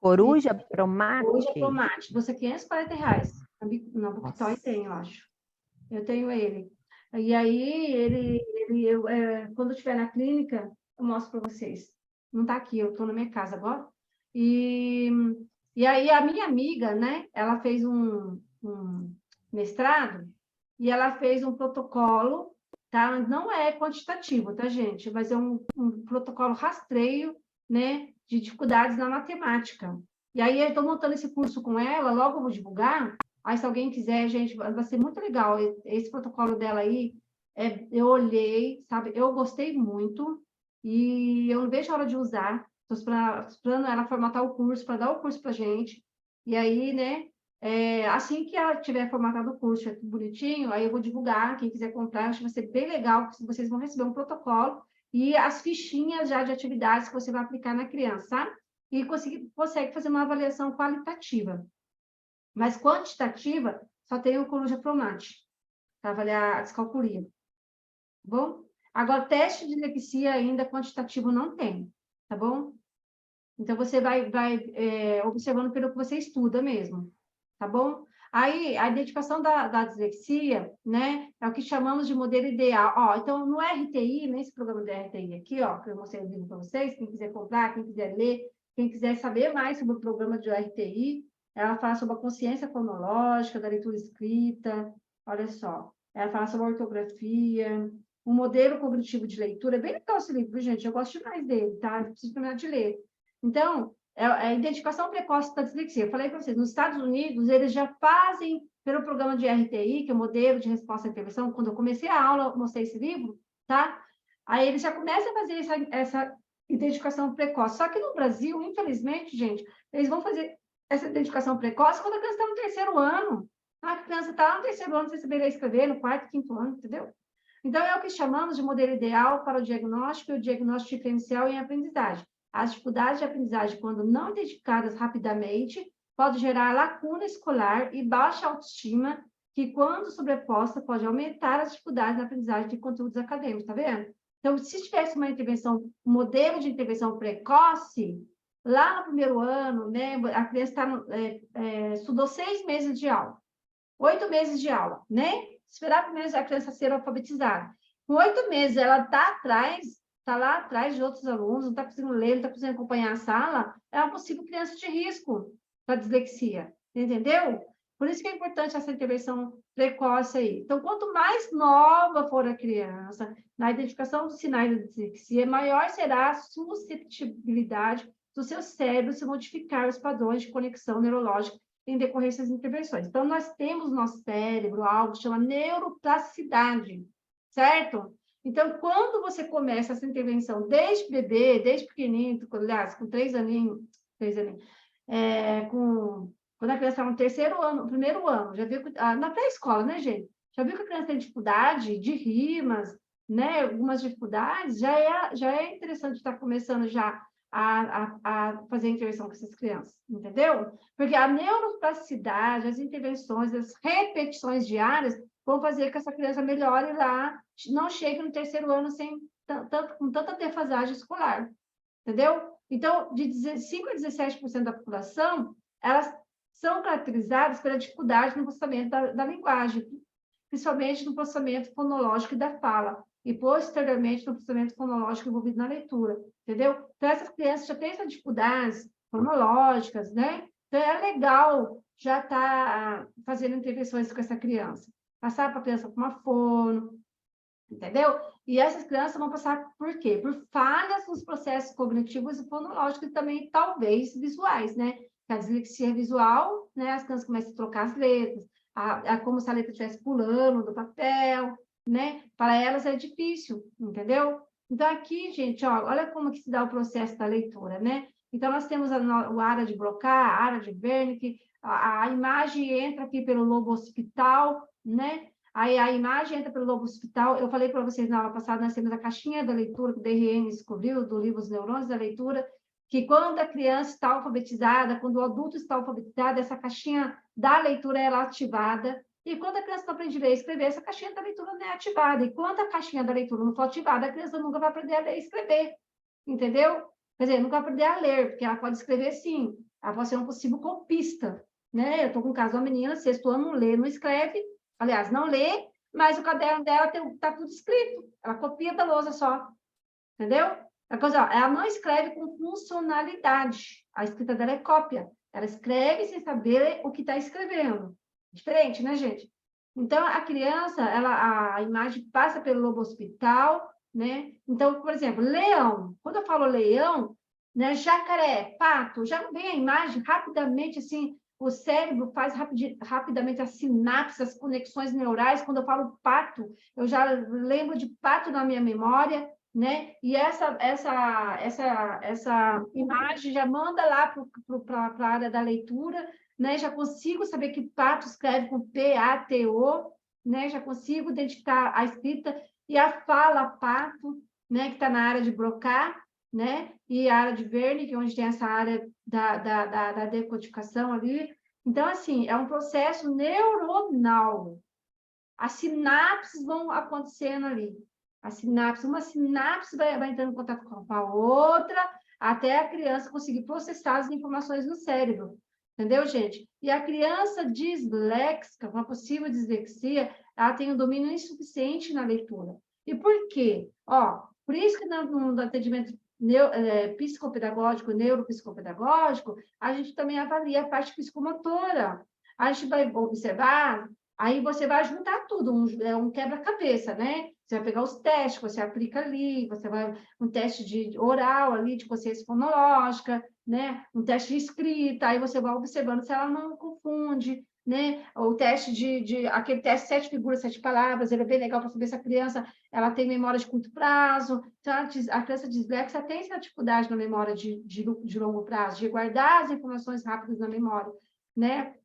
Coruja Promate? Coruja Promate, custa R$540. Na Booktoy tem, eu acho. Eu tenho ele. E aí, quando eu estiver na clínica, eu mostro para vocês. Não está aqui, eu estou na minha casa agora. E aí, a minha amiga, né, ela fez um mestrado e ela fez um protocolo, tá? Não é quantitativo, tá, gente? Mas é um protocolo rastreio, né, de dificuldades na matemática. E aí, eu estou montando esse curso com ela, logo eu vou divulgar. Aí, se alguém quiser, gente, vai ser muito legal. Esse protocolo dela aí, eu olhei, sabe? Eu gostei muito e eu não vejo a hora de usar. Estou esperando ela formatar o curso, para dar o curso para a gente. E aí, né, assim que ela tiver formatado o curso, tudo bonitinho, aí eu vou divulgar. Quem quiser comprar, acho que vai ser bem legal, porque vocês vão receber um protocolo e as fichinhas já de atividades que você vai aplicar na criança, sabe? E consegue fazer uma avaliação qualitativa. Mas quantitativa, só tem o Coruja Promate, para avaliar a descalculia. Tá bom? Agora, teste de dislexia ainda quantitativo não tem, tá bom? Então, você vai observando pelo que você estuda mesmo, tá bom? Aí, a identificação da dislexia, né, é o que chamamos de modelo ideal. Ó, então, no RTI, nesse programa do RTI aqui, ó, que eu mostrei o vídeo para vocês, quem quiser comprar, quem quiser ler, quem quiser saber mais sobre o programa de RTI, ela fala sobre a consciência fonológica, da leitura escrita, olha só. Ela fala sobre a ortografia, o modelo cognitivo de leitura. É bem legal esse livro, gente, eu gosto demais dele, tá? Eu preciso terminar de ler. Então, a identificação precoce da dislexia. Eu falei para vocês, nos Estados Unidos, eles já fazem, pelo programa de RTI, que é o modelo de resposta à intervenção, quando eu comecei a aula, eu mostrei esse livro, tá? Aí eles já começam a fazer essa identificação precoce. Só que no Brasil, infelizmente, gente, eles vão fazer essa identificação precoce quando a criança está no 3º ano. A criança está no 3º ano, sem saber ler e escrever, no 4º, 5º ano, entendeu? Então, é o que chamamos de modelo ideal para o diagnóstico e o diagnóstico diferencial em aprendizagem. As dificuldades de aprendizagem, quando não identificadas rapidamente, podem gerar lacuna escolar e baixa autoestima que, quando sobreposta, pode aumentar as dificuldades na aprendizagem de conteúdos acadêmicos, tá vendo? Então, se tivesse uma intervenção, um modelo de intervenção precoce, lá no primeiro ano, né, a criança estudou 6 meses de aula, 8 meses de aula, né? Esperar primeiro a criança ser alfabetizada. Com 8 meses, ela está lá atrás de outros alunos, não está conseguindo ler, não está conseguindo acompanhar a sala, é uma possível criança de risco para dislexia, entendeu? Por isso que é importante essa intervenção precoce aí. Então, quanto mais nova for a criança, na identificação dos sinais da dislexia, maior será a susceptibilidade do seu cérebro se modificar os padrões de conexão neurológica em decorrência das intervenções. Então, nós temos no nosso cérebro algo que chama neuroplasticidade, certo? Então, quando você começa essa intervenção desde bebê, desde pequenininho, aliás, com 3 aninhos, quando a criança está no terceiro ano, no primeiro ano, já viu que, na pré-escola, né, gente? Já viu que a criança tem dificuldade de rimas, né? Algumas dificuldades, já é interessante estar começando já a fazer intervenção com essas crianças, entendeu? Porque a neuroplasticidade, as intervenções, as repetições diárias vão fazer que essa criança melhore lá, não chegue no terceiro ano com tanta defasagem escolar, entendeu? Então, de 5 a 17% da população, elas são caracterizadas pela dificuldade no processamento da linguagem, principalmente no processamento fonológico e da fala, e posteriormente no processamento fonológico envolvido na leitura, entendeu? Então, essas crianças já têm essas dificuldades fonológicas, né? Então, é legal já estar fazendo intervenções com essa criança. Passar para a criança com uma fono, entendeu? E essas crianças vão passar por quê? Por falhas nos processos cognitivos e fonológicos e também, talvez, visuais, né? A dislexia visual, né? As crianças começam a trocar as letras, como se a letra estivesse pulando do papel, né? Para elas é difícil, entendeu? Então, aqui, gente, ó, olha como que se dá o processo da leitura, né? Então, nós temos a área de Broca, a área de Wernicke, a imagem entra aqui pelo lobo occipital, né? Aí a imagem entra pelo lobo occipital. Eu falei para vocês na aula passada, nós temos a caixinha da leitura que o DRN descobriu, do livro Os Neurônios da Leitura, que quando a criança está alfabetizada, quando o adulto está alfabetizado, essa caixinha da leitura é ativada. E quando a criança não aprende a ler e escrever, essa caixinha da leitura não é ativada. E quando a caixinha da leitura não for ativada, a criança nunca vai aprender a ler e escrever. Entendeu? Quer dizer, nunca vai aprender a ler, porque ela pode escrever sim. Ela pode ser um possível copista. Né? Eu estou com um caso de uma menina, 6º ano, não lê, não escreve. Aliás, não lê, mas o caderno dela está tudo escrito. Ela copia da lousa só. Entendeu? Ela não escreve com funcionalidade. A escrita dela é cópia. Ela escreve sem saber o que está escrevendo. Diferente, né, gente? Então, a criança, a imagem passa pelo lobo occipital, né? Então, por exemplo, leão. Quando eu falo leão, né, jacaré, pato, já vem a imagem rapidamente, assim, o cérebro faz rapidamente as sinapses, as conexões neurais. Quando eu falo pato, eu já lembro de pato na minha memória, né? E essa imagem já manda lá para a área da leitura, né? Já consigo saber que pato escreve com P-A-T-O, né? Já consigo identificar a escrita e a fala pato, né? Que está na área de Broca, né? E a área de Wernicke, onde tem essa área da decodificação ali. Então, assim, é um processo neuronal. As sinapses vão acontecendo ali. Uma sinapse vai entrando em contato com a outra, até a criança conseguir processar as informações no cérebro. Entendeu, gente? E a criança disléxica, com a possível dislexia, ela tem um domínio insuficiente na leitura. E por quê? Por isso que no atendimento psicopedagógico, neuropsicopedagógico, a gente também avalia a parte psicomotora. A gente vai observar, aí você vai juntar tudo, um quebra-cabeça, né? Você vai pegar os testes, você aplica ali, um teste de oral ali, de consciência fonológica, né? Um teste de escrita, aí você vai observando se ela não confunde, né? O teste aquele teste 7 figuras, 7 palavras, ele é bem legal para saber se a criança ela tem memória de curto prazo. Então, a criança disléxica tem essa dificuldade na memória de longo prazo, de guardar as informações rápidas na memória, né?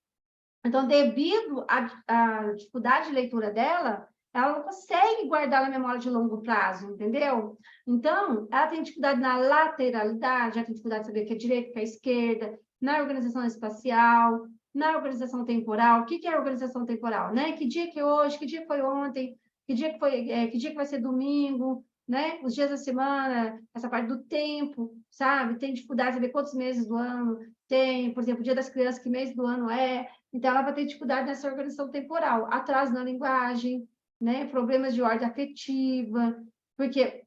Então, devido à dificuldade de leitura dela, ela não consegue guardar na memória de longo prazo, entendeu? Então, ela tem dificuldade na lateralidade, ela tem dificuldade de saber o que é direita, o que é esquerda, na organização espacial, na organização temporal. O que é a organização temporal, né? Que dia que é hoje, que dia foi ontem, que dia que vai ser domingo, né? Os dias da semana, essa parte do tempo, sabe? Tem dificuldade de saber quantos meses do ano tem, por exemplo, o dia das crianças, que mês do ano é. Então, ela vai ter dificuldade nessa organização temporal, atraso na linguagem, né? Problemas de ordem afetiva, porque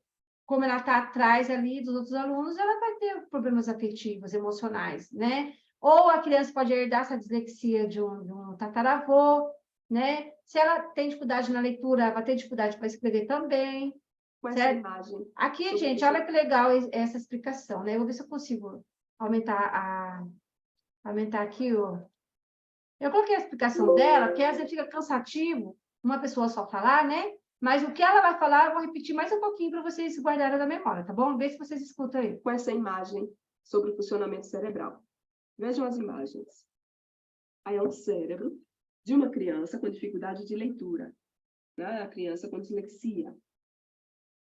como ela está atrás ali dos outros alunos, ela vai ter problemas afetivos, emocionais, né? Ou a criança pode herdar essa dislexia de um tataravô, né? Se ela tem dificuldade na leitura, ela vai ter dificuldade para escrever também. Com essa Certo? imagem. Aqui, gente, olha que legal essa explicação, né? Eu vou ver se eu consigo aumentar aqui o... Eu coloquei a explicação dela, porque às vezes fica cansativo uma pessoa só falar, né? Mas o que ela vai falar, eu vou repetir mais um pouquinho para vocês guardarem na memória, tá bom? Vê se vocês escutam aí. Com essa imagem sobre o funcionamento cerebral. Vejam as imagens. Aí é um cérebro de uma criança com dificuldade de leitura, né? A criança com dislexia.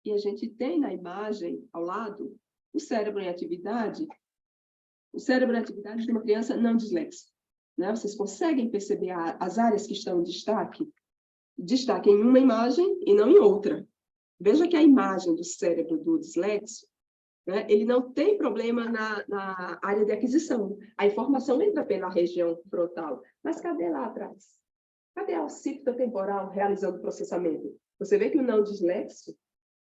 E a gente tem na imagem, ao lado, o cérebro em atividade de uma criança não disléxica, né? Vocês conseguem perceber as áreas que estão em destaque? Destaque em uma imagem e não em outra. Veja que a imagem do cérebro do dislexo, né, ele não tem problema na área de aquisição. A informação entra pela região frontal. Mas cadê lá atrás? Cadê a occipito temporal realizando o processamento? Você vê que o não dislexo,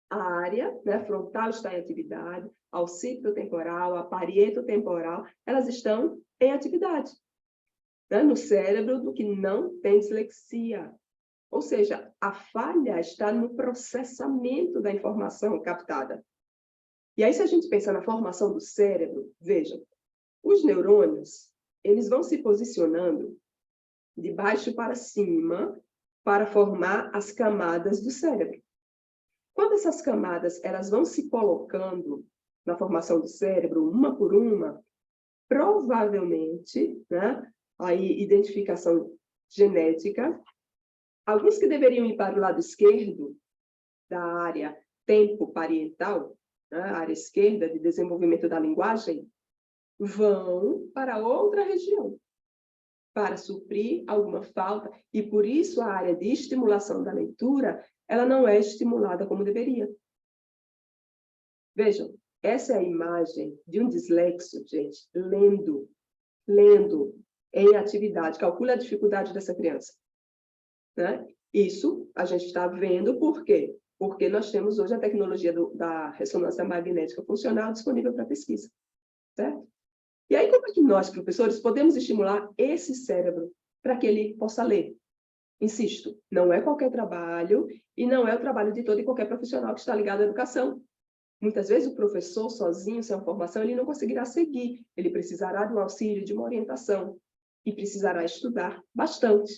a área, né, frontal está em atividade, a occipito temporal, a parieto temporal, elas estão em atividade, né, no cérebro do que não tem dislexia. Ou seja, a falha está no processamento da informação captada. E aí, se a gente pensar na formação do cérebro, vejam, os neurônios, eles vão se posicionando de baixo para cima para formar as camadas do cérebro. Quando essas camadas elas vão se colocando na formação do cérebro, uma por uma, provavelmente, né, aí identificação genética, alguns que deveriam ir para o lado esquerdo da área tempo-parietal, né, a área esquerda de desenvolvimento da linguagem, vão para outra região, para suprir alguma falta, e por isso a área de estimulação da leitura, ela não é estimulada como deveria. Vejam, essa é a imagem de um dislexo, gente, lendo em atividade. Calcule a dificuldade dessa criança, né? Isso a gente está vendo por quê? Porque nós temos hoje a tecnologia da ressonância magnética funcional disponível para pesquisa, certo? E aí, como é que nós, professores, podemos estimular esse cérebro para que ele possa ler? Insisto, não é qualquer trabalho e não é o trabalho de todo e qualquer profissional que está ligado à educação. Muitas vezes o professor sozinho, sem a formação, ele não conseguirá seguir. Ele precisará de um auxílio, de uma orientação. E precisará estudar bastante,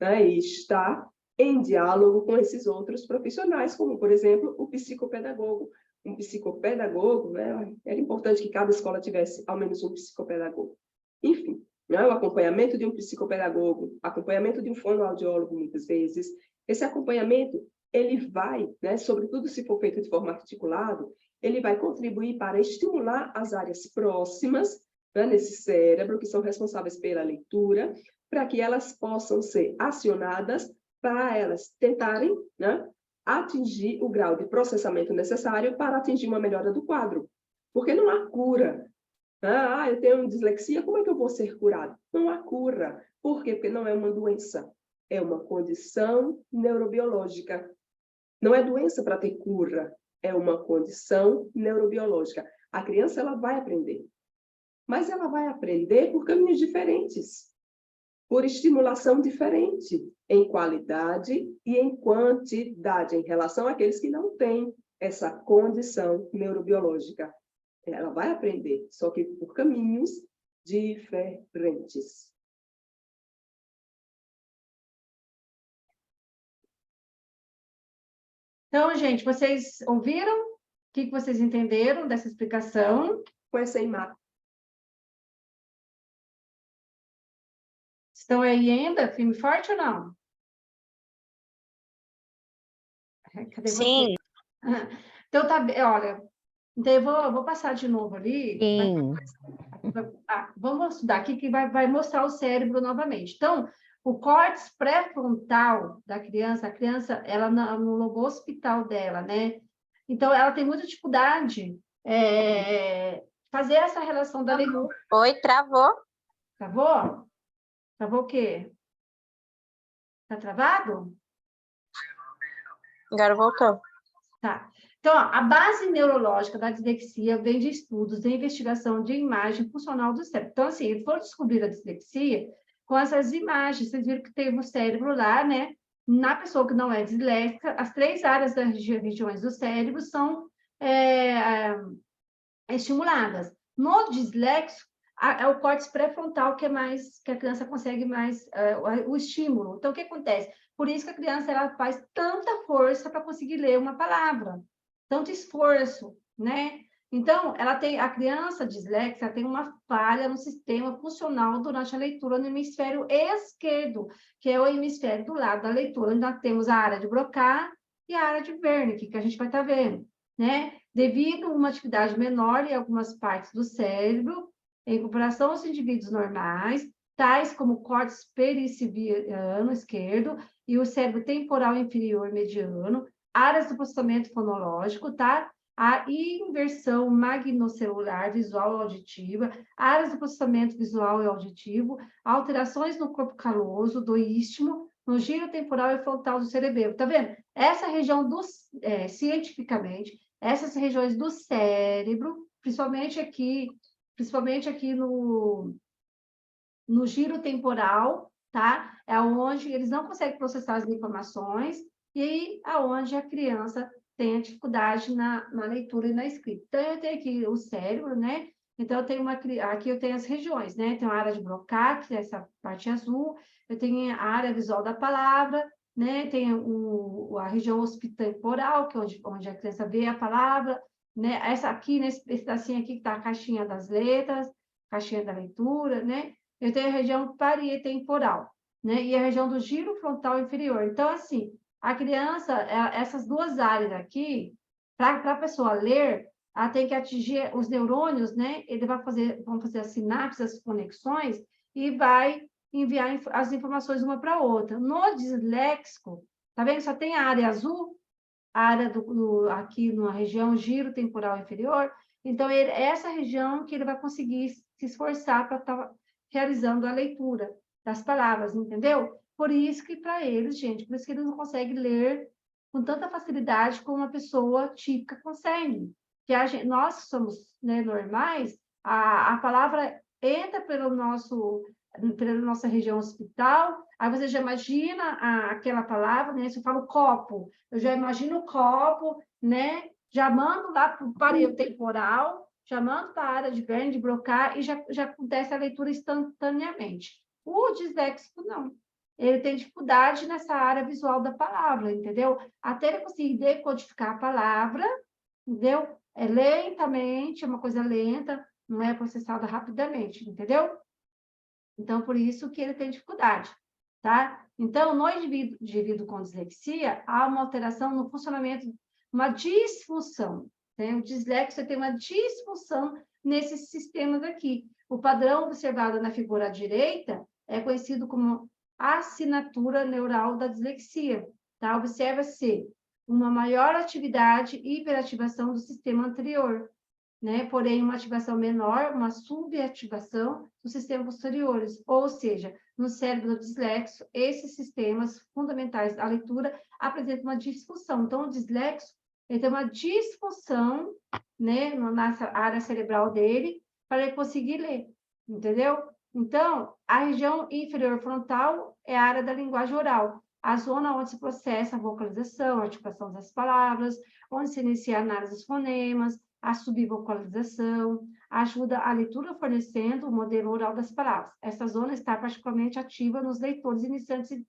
né? E estar em diálogo com esses outros profissionais, como, por exemplo, o psicopedagogo. Um psicopedagogo, né? Era importante que cada escola tivesse ao menos um psicopedagogo. Enfim, né? O acompanhamento de um psicopedagogo, acompanhamento de um fonoaudiólogo, muitas vezes. Esse acompanhamento, ele vai, né, sobretudo se for feito de forma articulada, ele vai contribuir para estimular as áreas próximas, né, nesse cérebro, que são responsáveis pela leitura, para que elas possam ser acionadas para elas tentarem, né, atingir o grau de processamento necessário para atingir uma melhora do quadro. Porque não há cura. Ah, eu tenho dislexia, como é que eu vou ser curado? Não há cura. Por quê? Porque não é uma doença. É uma condição neurobiológica. Não é doença para ter cura. É uma condição neurobiológica. A criança ela vai aprender. Mas ela vai aprender por caminhos diferentes. Por estimulação diferente, em qualidade e em quantidade, em relação àqueles que não têm essa condição neurobiológica. Ela vai aprender, só que por caminhos diferentes. Então, gente, vocês ouviram? O que vocês entenderam dessa explicação? Com essa imagem. Estão aí ainda, firme e forte ou não? Cadê Sim. você? Então, tá bem, olha. Então, eu vou passar de novo ali. Sim. Vamos estudar aqui que vai mostrar o cérebro novamente. Então, o córtex pré-frontal da criança, a criança, ela no lobo hospital dela, né? Então, ela tem muita dificuldade fazer essa relação da leitura. Oi, travou? Travou? Travou o quê? Tá travado? Agora voltou. Tá. Então, ó, a base neurológica da dislexia vem de estudos de investigação de imagem funcional do cérebro. Então, assim, eles foram descobrir a dislexia com essas imagens. Vocês viram que tem o cérebro lá, né? Na pessoa que não é disléxica, as 3 áreas das regiões do cérebro são estimuladas. No disléxico, é o córtex pré-frontal que a criança consegue mais o estímulo. Então, o que acontece? Por isso que a criança ela faz tanta força para conseguir ler uma palavra, tanto esforço, né? Então, a criança disléxica tem uma falha no sistema funcional durante a leitura no hemisfério esquerdo, que é o hemisfério do lado da leitura, onde nós temos a área de Broca e a área de Wernicke, que a gente vai estar vendo, né? Devido a uma atividade menor em algumas partes do cérebro, em comparação aos indivíduos normais, tais como o córtex periciviano esquerdo e o cérebro temporal inferior mediano, áreas do processamento fonológico, tá? A inversão magnocelular visual e auditiva, áreas do processamento visual e auditivo, alterações no corpo caloso, do istmo, no giro temporal e frontal do cerebelo. Tá vendo? Essa região, cientificamente, essas regiões do cérebro, principalmente aqui no giro temporal, tá? É onde eles não conseguem processar as informações e aonde a criança tem a dificuldade na leitura e na escrita. Então, eu tenho aqui o cérebro, né? Então, aqui eu tenho as regiões, né? Tenho a área de Broca, que é essa parte azul, eu tenho a área visual da palavra, né? Tenho a região occipital-temporal, que é onde a criança vê a palavra, né? Essa aqui, nesse pedacinho aqui, que está a caixinha das letras, caixinha da leitura, né? Eu tenho a região parietemporal, né? E a região do giro frontal inferior. Então, assim, a criança, essas 2 áreas aqui, para a pessoa ler, ela tem que atingir os neurônios, né? Vão fazer as sinapses, as conexões, e vai enviar as informações uma para a outra. No disléxico, tá vendo? Só tem a área azul, a área aqui na região giro temporal inferior. Então, essa região que ele vai conseguir se esforçar para estar realizando a leitura das palavras, entendeu? Por isso que para eles, gente, por isso que eles não conseguem ler com tanta facilidade como uma pessoa típica consegue. Que nós que somos, né, normais, a palavra entra pela nossa região occipital, aí você já imagina aquela palavra, né? Se eu falo copo, eu já imagino o copo, né? Já mando lá para o parede temporal, já mando para a área de Wernicke, de Broca, e já acontece a leitura instantaneamente. O disléxico, não. Ele tem dificuldade nessa área visual da palavra, entendeu? Até ele conseguir decodificar a palavra, entendeu? É lentamente, é uma coisa lenta, não é processada rapidamente, entendeu? Então, por isso que ele tem dificuldade, tá? Então, no indivíduo com dislexia, há uma alteração no funcionamento, uma disfunção, né? O dislexia tem uma disfunção nesses sistemas aqui. O padrão observado na figura à direita é conhecido como assinatura neural da dislexia, tá? Observa-se uma maior atividade e hiperativação do sistema anterior, né? Porém, uma ativação menor, uma subativação dos sistemas posteriores, ou seja, no cérebro do dislexo, esses sistemas fundamentais da leitura apresentam uma disfunção. Então, o dislexo, ele tem uma disfunção, né, na área cerebral dele, para ele conseguir ler, entendeu? Então, a região inferior frontal é a área da linguagem oral, a zona onde se processa a vocalização, a articulação das palavras, onde se inicia a análise dos fonemas, a subvocalização, ajuda a leitura fornecendo o modelo oral das palavras. Essa zona está particularmente ativa nos leitores iniciantes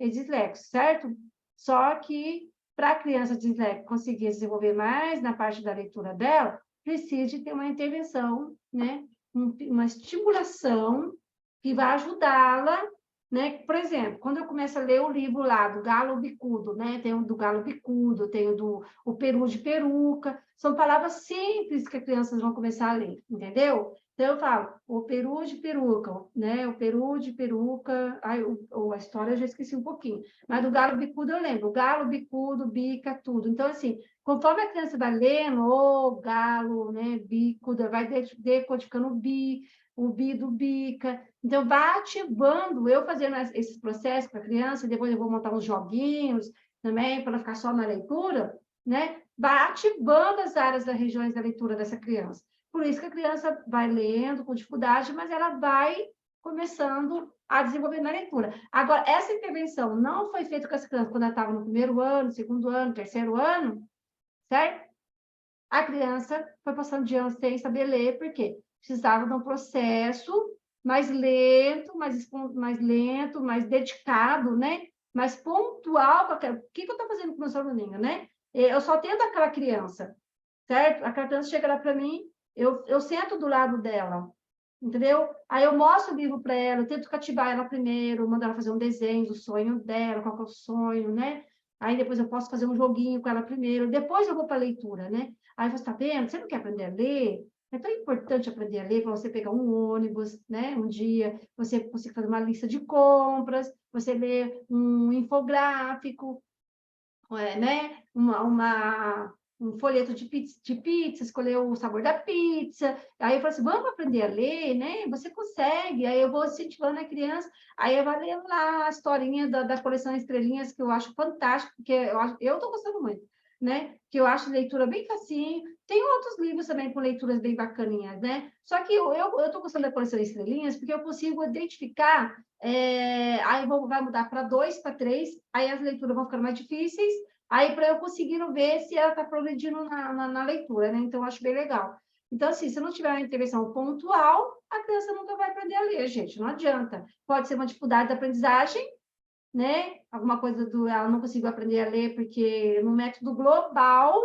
e disléxicos, certo? Só que, para a criança disléxica conseguir desenvolver mais na parte da leitura dela, precisa ter uma intervenção, né? Uma estimulação que vai ajudá-la, né? Por exemplo, quando eu começo a ler o livro lá do Galo Bicudo, né? Tem o do Galo Bicudo, tem o Peru de Peruca, são palavras simples que as crianças vão começar a ler, entendeu? Então, eu falo, o peru de peruca, né? O peru de peruca, a história eu já esqueci um pouquinho, mas do galo bicudo eu lembro, o galo bicudo, bica, tudo. Então, assim, conforme a criança vai lendo, o galo, né, bicuda, vai decodificando o bi do bica. Então, vai ativando, eu fazendo esses processos para a criança, depois eu vou montar uns joguinhos também, para ficar só na leitura, né? Vai ativando as áreas das regiões da leitura dessa criança. Por isso que a criança vai lendo com dificuldade, mas ela vai começando a desenvolver na leitura. Agora, essa intervenção não foi feita com essa criança quando ela estava no primeiro ano, segundo ano, terceiro ano, certo? A criança foi passando de ano sem saber ler, por quê? Precisava de um processo mais lento, mais dedicado, né? Mais pontual. O que eu estou fazendo com o meu aluninho, né? Eu só tento aquela criança, certo? Aquela criança chega lá para mim, eu sento do lado dela, entendeu? Aí eu mostro o livro para ela, eu tento cativar ela primeiro, mando ela fazer um desenho do sonho dela, qual que é o sonho, né? Aí depois eu posso fazer um joguinho com ela primeiro, depois eu vou para a leitura, né? Aí você está vendo? Você não quer aprender a ler? É tão importante aprender a ler para você pegar um ônibus, né? Um dia, você conseguir fazer uma lista de compras, você ler um infográfico, né? Um folheto de pizza, escolher o sabor da pizza. Aí eu falo assim, vamos aprender a ler, né? Você consegue. Aí eu vou incentivando a criança, aí eu vou lendo lá a historinha da coleção Estrelinhas, que eu acho fantástico, porque eu estou gostando muito, né? Que eu acho leitura bem facinho. Tem outros livros também com leituras bem bacaninhas, né? Só que eu estou gostando da coleção Estrelinhas porque eu consigo identificar, aí vai mudar para 2, para 3, aí as leituras vão ficando mais difíceis, aí para eu conseguir ver se ela está progredindo na leitura, né? Então, eu acho bem legal. Então, assim, se não tiver uma intervenção pontual, a criança nunca vai aprender a ler, gente, não adianta. Pode ser uma dificuldade da aprendizagem, né? Alguma coisa ela não conseguiu aprender a ler porque no método global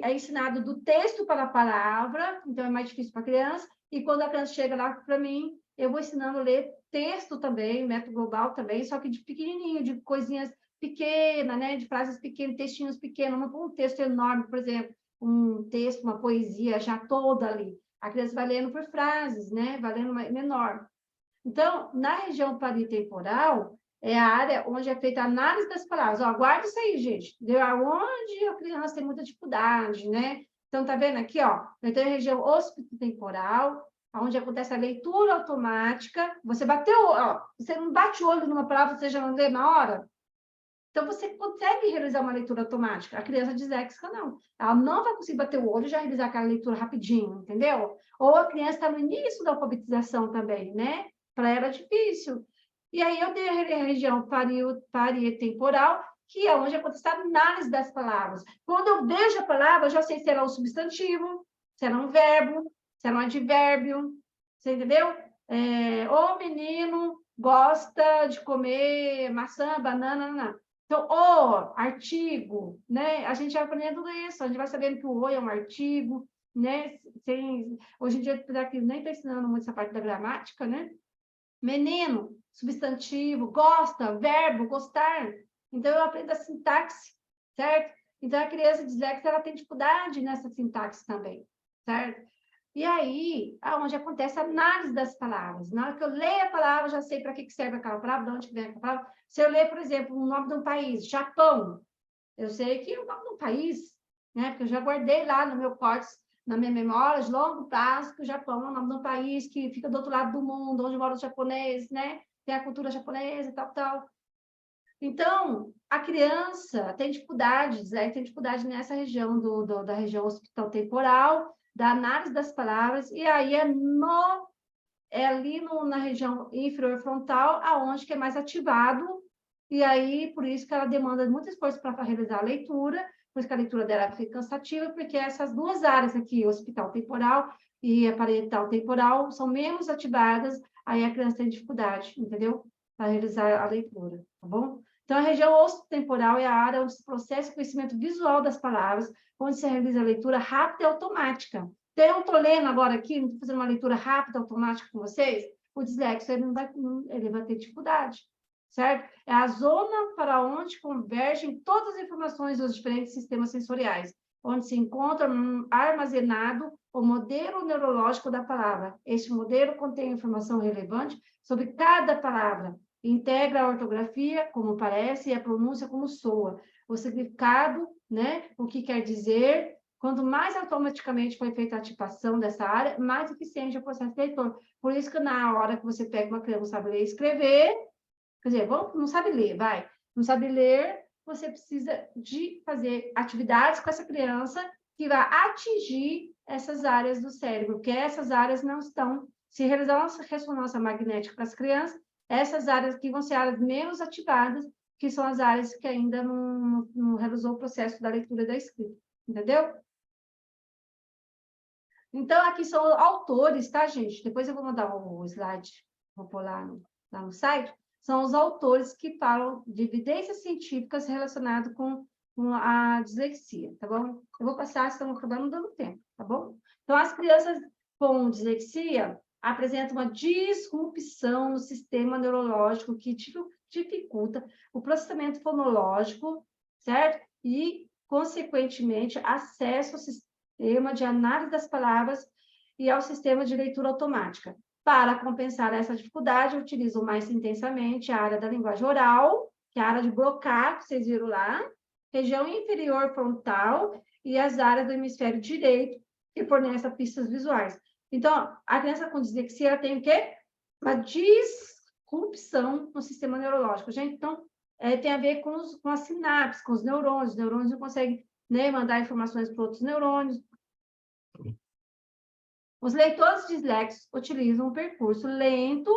é ensinado do texto para a palavra, então é mais difícil para a criança, e quando a criança chega lá para mim, eu vou ensinando a ler texto também, método global também, só que de pequenininho, de coisinhas pequenas, né? De frases pequenas, textinhos pequenos, não um texto enorme, por exemplo, um texto, uma poesia já toda ali. A criança vai lendo por frases, né? Vai lendo menor. Então, na região paritemporal, é a área onde é feita a análise das palavras. Ó, guarda isso aí, gente. Deu aonde a criança tem muita dificuldade, né? Então, tá vendo aqui, ó? Então, é a região occipital, onde acontece a leitura automática. Você bateu, ó, você não bate o olho numa palavra, você já não lê na hora? Então, você consegue realizar uma leitura automática. A criança disléxica, não. Ela não vai conseguir bater o olho e já realizar aquela leitura rapidinho, entendeu? Ou a criança está no início da alfabetização também, né? Para ela é difícil. E aí eu tenho a região parietemporal, que é onde acontece a análise das palavras. Quando eu vejo a palavra, eu já sei se ela é um substantivo, se ela é um verbo, se ela é um advérbio, você entendeu? O menino gosta de comer maçã, banana, não. Então, o artigo, né? A gente vai aprendendo isso, a gente vai sabendo que o o é um artigo, né? Hoje em dia, nem está ensinando muito essa parte da gramática, né? Menino, substantivo, gosta, verbo, gostar. Então, eu aprendo a sintaxe, certo? Então, a criança disléxica, ela tem dificuldade nessa sintaxe também, certo? E aí, aonde acontece a análise das palavras. Na hora que eu leio a palavra, eu já sei para que serve aquela palavra, de onde vem aquela palavra. Se eu ler, por exemplo, o nome de um país, Japão, eu sei que é o nome de um país, né? Porque eu já guardei lá no meu córtex, na minha memória, de longo prazo, que o Japão é o nome de um país que fica do outro lado do mundo, onde moram os japoneses, né? Tem a cultura japonesa, tal, tal. Então, a criança tem dificuldades, né? Tem dificuldade nessa região da região occipital temporal, da análise das palavras, e aí é ali na região inferior frontal, aonde que é mais ativado, e aí, por isso que ela demanda muito esforço para realizar a leitura, por isso que a leitura dela fica cansativa, porque essas duas áreas aqui, occipital temporal e a parietal temporal, são menos ativadas, aí a criança tem dificuldade, entendeu? Para realizar a leitura, tá bom? Então, a região occipital é a área onde se processa o conhecimento visual das palavras, onde se realiza a leitura rápida e automática. Então, eu estou lendo agora aqui, estou fazendo uma leitura rápida, automática com vocês, o dislexo ele vai ter dificuldade, certo? É a zona para onde convergem todas as informações dos diferentes sistemas sensoriais. onde se encontra armazenado o modelo neurológico da palavra. Este modelo contém informação relevante sobre cada palavra, integra a ortografia, como parece, e a pronúncia, como soa, o significado, né, o que quer dizer. Quanto mais automaticamente foi feita a atipação dessa área, mais eficiente é o processo de leitor. Por isso que na hora que você pega uma criança, não sabe ler e escrever, quer dizer, não sabe ler, vai, não sabe ler, você precisa de fazer atividades com essa criança que vai atingir essas áreas do cérebro, porque essas áreas não estão, se realizar uma ressonância magnética para as crianças, essas áreas aqui vão ser áreas menos ativadas, que são as áreas que ainda não realizou o processo da leitura e da escrita, entendeu? Então, aqui são autores, tá, gente? Depois eu vou mandar o slide, vou pôr lá no site. São os autores que falam de evidências científicas relacionadas com a dislexia, tá bom? Eu vou passar, estamos acabando dando tempo, tá bom? Então, as crianças com dislexia apresentam uma disrupção no sistema neurológico que dificulta o processamento fonológico, certo? E, consequentemente, acesso ao sistema de análise das palavras e ao sistema de leitura automática. Para compensar essa dificuldade, utilizam mais intensamente a área da linguagem oral, que é a área de Broca, que vocês viram lá, região inferior frontal e as áreas do hemisfério direito, que fornecem pistas visuais. Então, a criança com dislexia ela tem o quê? Uma disrupção no sistema neurológico. Gente, então, tem a ver com as sinapses, com os neurônios. Os neurônios não conseguem, né, mandar informações para outros neurônios. Os leitores disléxicos utilizam um percurso lento,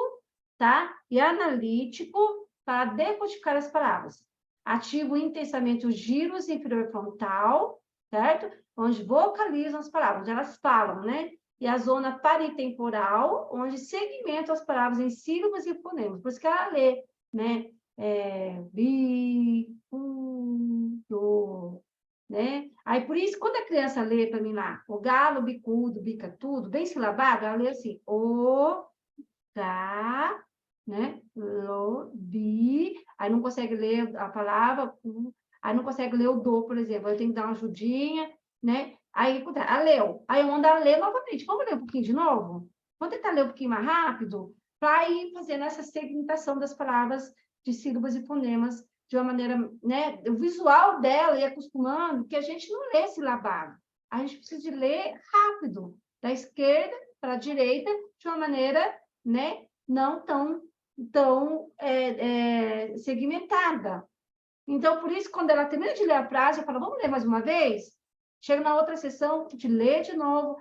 tá? E analítico para decodificar as palavras. Ativam intensamente os giros inferior frontal, certo? Onde vocalizam as palavras, onde elas falam, né? E a zona paritemporal, onde segmentam as palavras em sílabas e fonemas. Por isso que ela lê, né? Do, né? Aí, por isso, quando a criança lê para mim lá, o galo, bicudo, bica tudo, bem silabado, ela lê assim, o, ga, né? Lo, bi, aí não consegue ler a palavra, aí não consegue ler o do, por exemplo, eu tenho que dar uma ajudinha, né? Aí, ela leu, aí eu mando ela ler novamente, vamos ler um pouquinho de novo? Vamos tentar ler um pouquinho mais rápido, para ir fazendo essa segmentação das palavras de sílabas e fonemas, de uma maneira, né, o visual dela e acostumando, que a gente não lê silabado. A gente precisa de ler rápido, da esquerda para a direita, de uma maneira, né, não tão segmentada. Então, por isso, quando ela termina de ler a frase, eu falo, vamos ler mais uma vez? Chega na outra sessão, de ler de novo,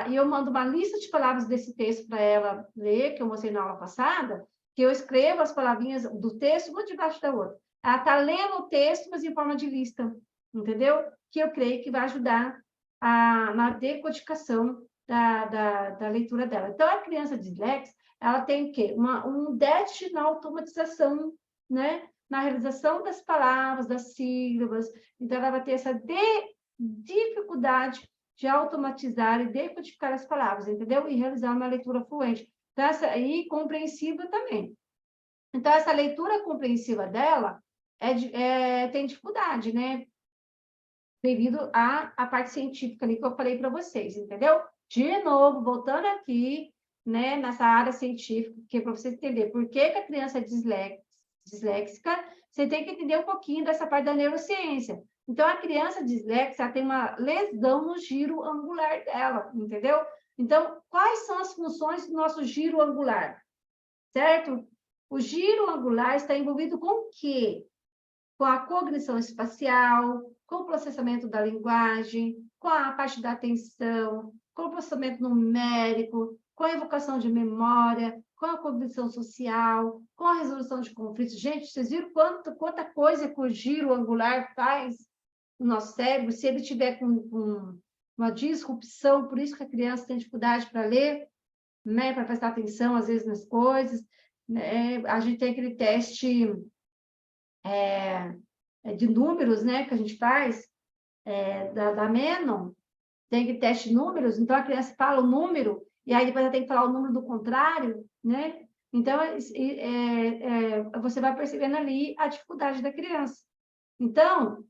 e eu mando uma lista de palavras desse texto para ela ler, que eu mostrei na aula passada, que eu escrevo as palavrinhas do texto, uma debaixo da outra. Ela está lendo o texto, mas em forma de lista, entendeu? Que eu creio que vai ajudar na decodificação da leitura dela. Então, a criança disléxica, ela tem o quê? Um déficit na automatização, né? Na realização das palavras, das sílabas. Então, ela vai ter essa dificuldade de automatizar e decodificar as palavras, entendeu? E realizar uma leitura fluente. Então, e compreensível também. Então, essa leitura compreensiva dela tem dificuldade, né? Devido à parte científica ali que eu falei para vocês, entendeu? De novo, voltando aqui, né, nessa área científica, que é para você entender por que a criança é disléxica, você tem que entender um pouquinho dessa parte da neurociência. Então, a criança disléxica tem uma lesão no giro angular dela, entendeu? Então, quais são as funções do nosso giro angular? Certo? O giro angular está envolvido com o quê? Com a cognição espacial, com o processamento da linguagem, com a parte da atenção, com o processamento numérico, com a evocação de memória, com a cognição social, com a resolução de conflitos. Gente, vocês viram quanta coisa que o giro angular faz no nosso cérebro? Se ele tiver com uma disrupção, por isso que a criança tem dificuldade para ler, né, para prestar atenção, às vezes, nas coisas, né? A gente tem aquele teste de números, né, que a gente faz, da Menon, tem que teste de números, então a criança fala o número, e aí depois ela tem que falar o número do contrário, né? Então, você vai percebendo ali a dificuldade da criança. Então,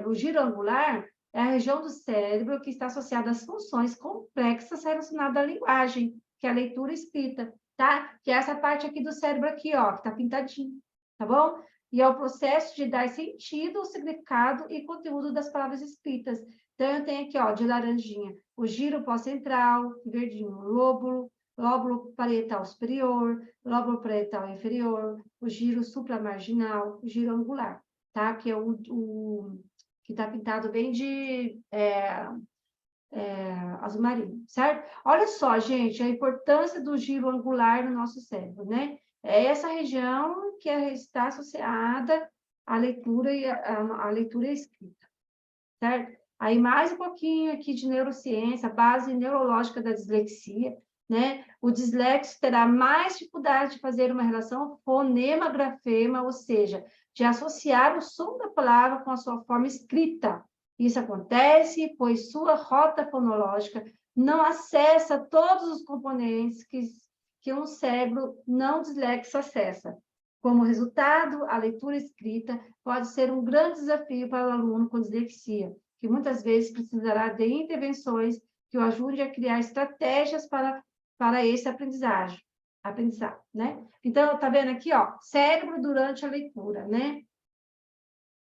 o giro angular é a região do cérebro que está associada às funções complexas relacionadas à linguagem, que é a leitura e escrita, tá? Que é essa parte aqui do cérebro aqui, ó, que tá pintadinho, tá bom? E é o processo de dar sentido, significado e conteúdo das palavras escritas. Então, eu tenho aqui, ó, de laranjinha, o giro pós-central, verdinho, lóbulo parietal superior, lóbulo parietal inferior, o giro supramarginal, o giro angular, tá? Que é o que está pintado bem de azul marinho, certo? Olha só, gente, a importância do giro angular no nosso cérebro, né? É essa região que está associada à leitura e à leitura e à escrita, certo? Aí mais um pouquinho aqui de neurociência, base neurológica da dislexia, né? O disléxico terá mais dificuldade de fazer uma relação fonema-grafema, ou seja, de associar o som da palavra com a sua forma escrita. Isso acontece pois sua rota fonológica não acessa todos os componentes que um cérebro não dislexo acessa. Como resultado, a leitura escrita pode ser um grande desafio para o aluno com dislexia, que muitas vezes precisará de intervenções que o ajudem a criar estratégias para esse aprendizado, né? Então, tá vendo aqui, ó, cérebro durante a leitura, né?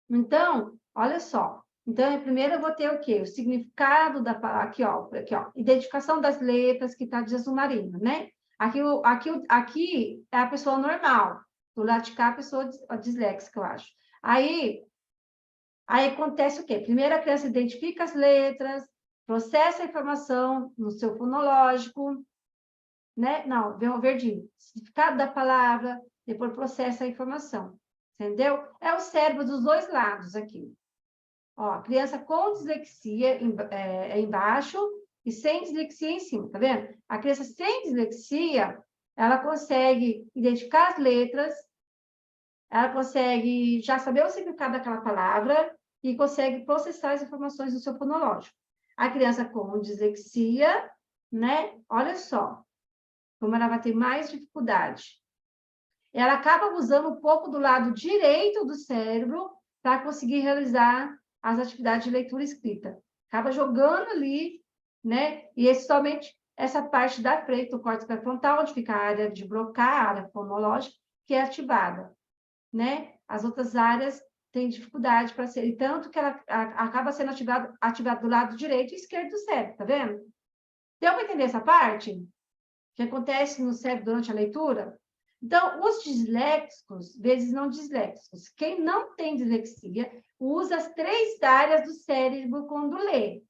Então, olha só. Então, primeiro eu vou ter o quê? O significado da palavra, aqui, ó, identificação das letras, que está de azul marinho, né? Aqui é a pessoa normal, do lado de cá, a pessoa disléxica, eu acho. Aí acontece o quê? Primeiro a criança identifica as letras, processa a informação no seu fonológico, né? Não, vem o verdinho. Significado da palavra, depois processa a informação. Entendeu? É o cérebro dos dois lados aqui. Ó, a criança com dislexia é embaixo e sem dislexia em cima, tá vendo? A criança sem dislexia, ela consegue identificar as letras, ela consegue já saber o significado daquela palavra e consegue processar as informações do seu fonológico. A criança com dislexia, né? Olha só como ela vai ter mais dificuldade. Ela acaba usando um pouco do lado direito do cérebro para conseguir realizar as atividades de leitura e escrita. Acaba jogando ali, né? E somente essa parte da frente do córtex pré-frontal, onde fica a área de blocar, a área fonológica, que é ativada, né? As outras áreas têm dificuldade para ser, e tanto que ela acaba sendo ativada do lado direito e esquerdo do cérebro, tá vendo? Deu para entender essa parte? Que acontece no cérebro durante a leitura? Então, os disléxicos, vezes não disléxicos, quem não tem dislexia, usa as 3 áreas do cérebro quando lê,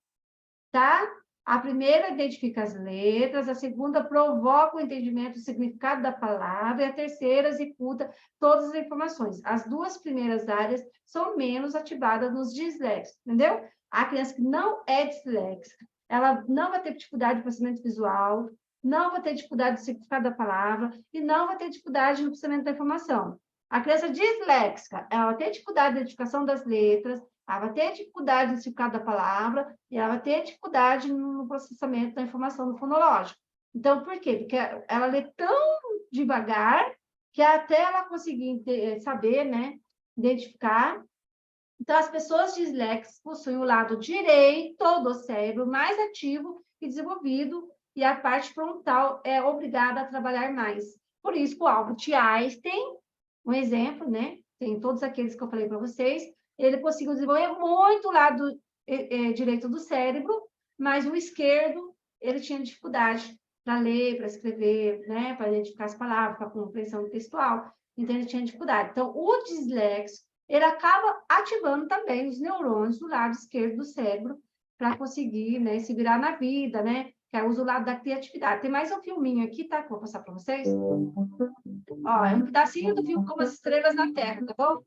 tá? A primeira identifica as letras, a segunda provoca o entendimento do significado da palavra, e a terceira executa todas as informações. As 2 primeiras áreas são menos ativadas nos disléxicos, entendeu? A criança que não é disléxica, ela não vai ter dificuldade de processamento visual, não vai ter dificuldade de significado da palavra e não vai ter dificuldade no processamento da informação. A criança disléxica, ela vai ter dificuldade de identificação das letras, ela vai ter dificuldade no significado da palavra e ela vai ter dificuldade no processamento da informação no fonológico. Então, por quê? Porque ela lê tão devagar que até ela conseguir saber, né, identificar. Então, as pessoas disléxicas possuem o lado direito do cérebro mais ativo e desenvolvido, e a parte frontal é obrigada a trabalhar mais. Por isso, o Albert Einstein, um exemplo, né? Tem todos aqueles que eu falei para vocês, ele conseguiu desenvolver muito o lado direito do cérebro, mas o esquerdo, ele tinha dificuldade para ler, para escrever, né? Para identificar as palavras, para compreensão textual. Então, ele tinha dificuldade. Então, o disléxico, ele acaba ativando também os neurônios do lado esquerdo do cérebro para conseguir, né, se virar na vida, né? Que usa o lado da criatividade. Tem mais um filminho aqui, tá? Que eu vou passar para vocês. Ó, é um pedacinho do filme Como as Estrelas na Terra, tá bom?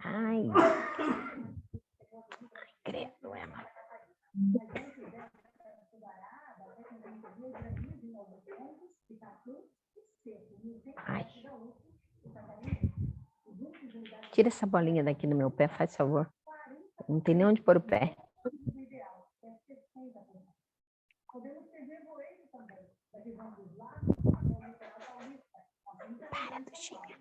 Ai, credo, Emma. Ai. Tira essa bolinha daqui no meu pé, faz favor. Não tem nem onde pôr o pé. Para, Tuxinha.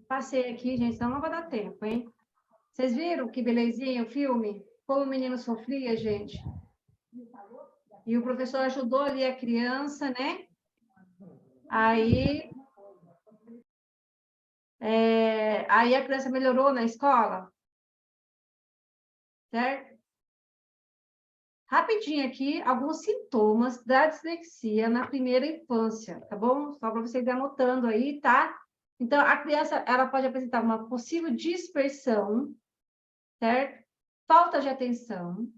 Passei aqui, gente, senão não vai dar tempo, hein? Vocês viram que belezinha o filme? Como o menino sofria, gente. E o professor ajudou ali a criança, né? Aí a criança melhorou na escola. Certo? Rapidinho aqui, alguns sintomas da dislexia na primeira infância, tá bom? Só para vocês ir anotando aí, tá? Então, a criança, ela pode apresentar uma possível dispersão, certo? Falta de atenção,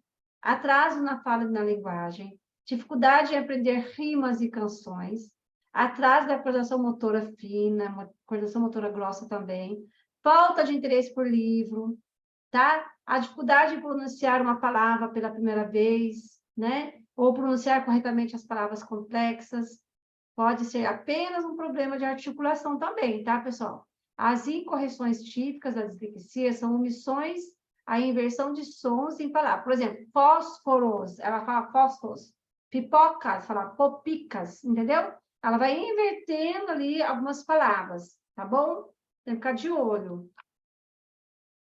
atraso na fala e na linguagem, dificuldade em aprender rimas e canções, atraso da coordenação motora fina, coordenação motora grossa também, falta de interesse por livro, tá? A dificuldade de pronunciar uma palavra pela primeira vez, né? Ou pronunciar corretamente as palavras complexas. Pode ser apenas um problema de articulação também, tá, pessoal? As incorreções típicas da dislexia são omissões, a inversão de sons em palavras. Por exemplo, fósforos, ela fala fósforos. Pipocas, fala popicas, entendeu? Ela vai invertendo ali algumas palavras, tá bom? Tem que ficar de olho.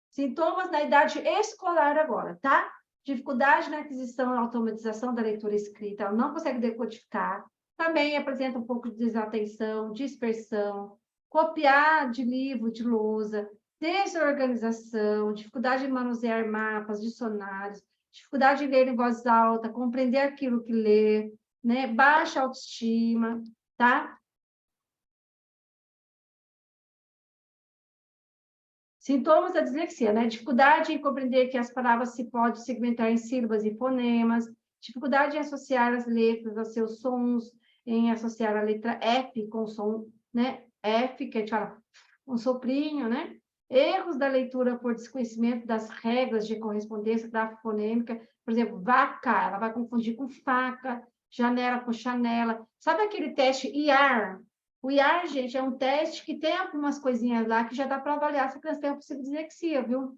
Sintomas na idade escolar agora, tá? Dificuldade na aquisição e automatização da leitura escrita, ela não consegue decodificar. Também apresenta um pouco de desatenção, dispersão, copiar de livro, de lousa, desorganização, dificuldade de manusear mapas, dicionários, dificuldade de ler em voz alta, compreender aquilo que lê, né? Baixa autoestima, tá? Sintomas da dislexia, né? Dificuldade em compreender que as palavras se podem segmentar em sílabas e fonemas, Dificuldade em associar as letras aos seus sons, em associar a letra F com o som, né? F, que a gente fala um soprinho, né? Erros da leitura por desconhecimento das regras de correspondência grafonêmica. Por exemplo, vaca, ela vai confundir com faca, janela com chanela. Sabe aquele teste IAR? O IAR, gente, é um teste que tem algumas coisinhas lá que já dá para avaliar se a criança tem possível dislexia, viu?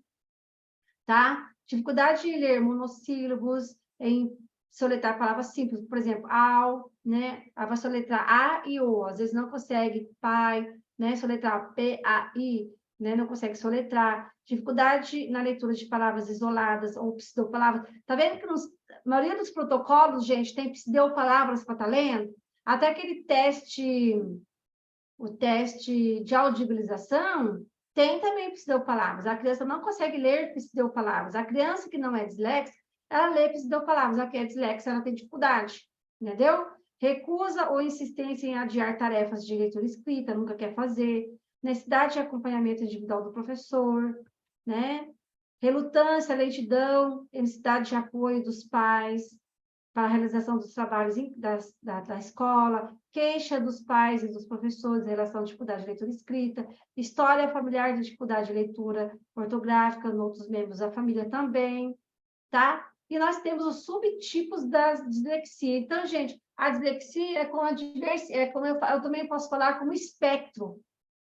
Tá? Dificuldade de ler monossílabos, em soletrar palavras simples, por exemplo, ao, né? Ela vai soletrar A e O, às vezes não consegue, pai, né? Soletrar P-A-I, né? Não consegue soletrar. Dificuldade na leitura de palavras isoladas ou pseudopalavras. Tá vendo que a maioria dos protocolos, gente, tem pseudopalavras para estar lendo? Até aquele teste, o teste de audibilização, tem também pseudopalavras. A criança não consegue ler pseudopalavras. A criança que não é disléxica, ela lê pseudopalavras. A que é disléxica, ela tem dificuldade, entendeu? Recusa ou insistência em adiar tarefas de leitura escrita, nunca quer fazer. Necessidade de acompanhamento individual do professor, né? Relutância, lentidão, necessidade de apoio dos pais para a realização dos trabalhos da escola, queixa dos pais e dos professores em relação à dificuldade de leitura escrita, história familiar de dificuldade de leitura ortográfica em outros membros da família também, tá? E nós temos os subtipos da dislexia. Então, gente, a dislexia é como eu também posso falar como espectro,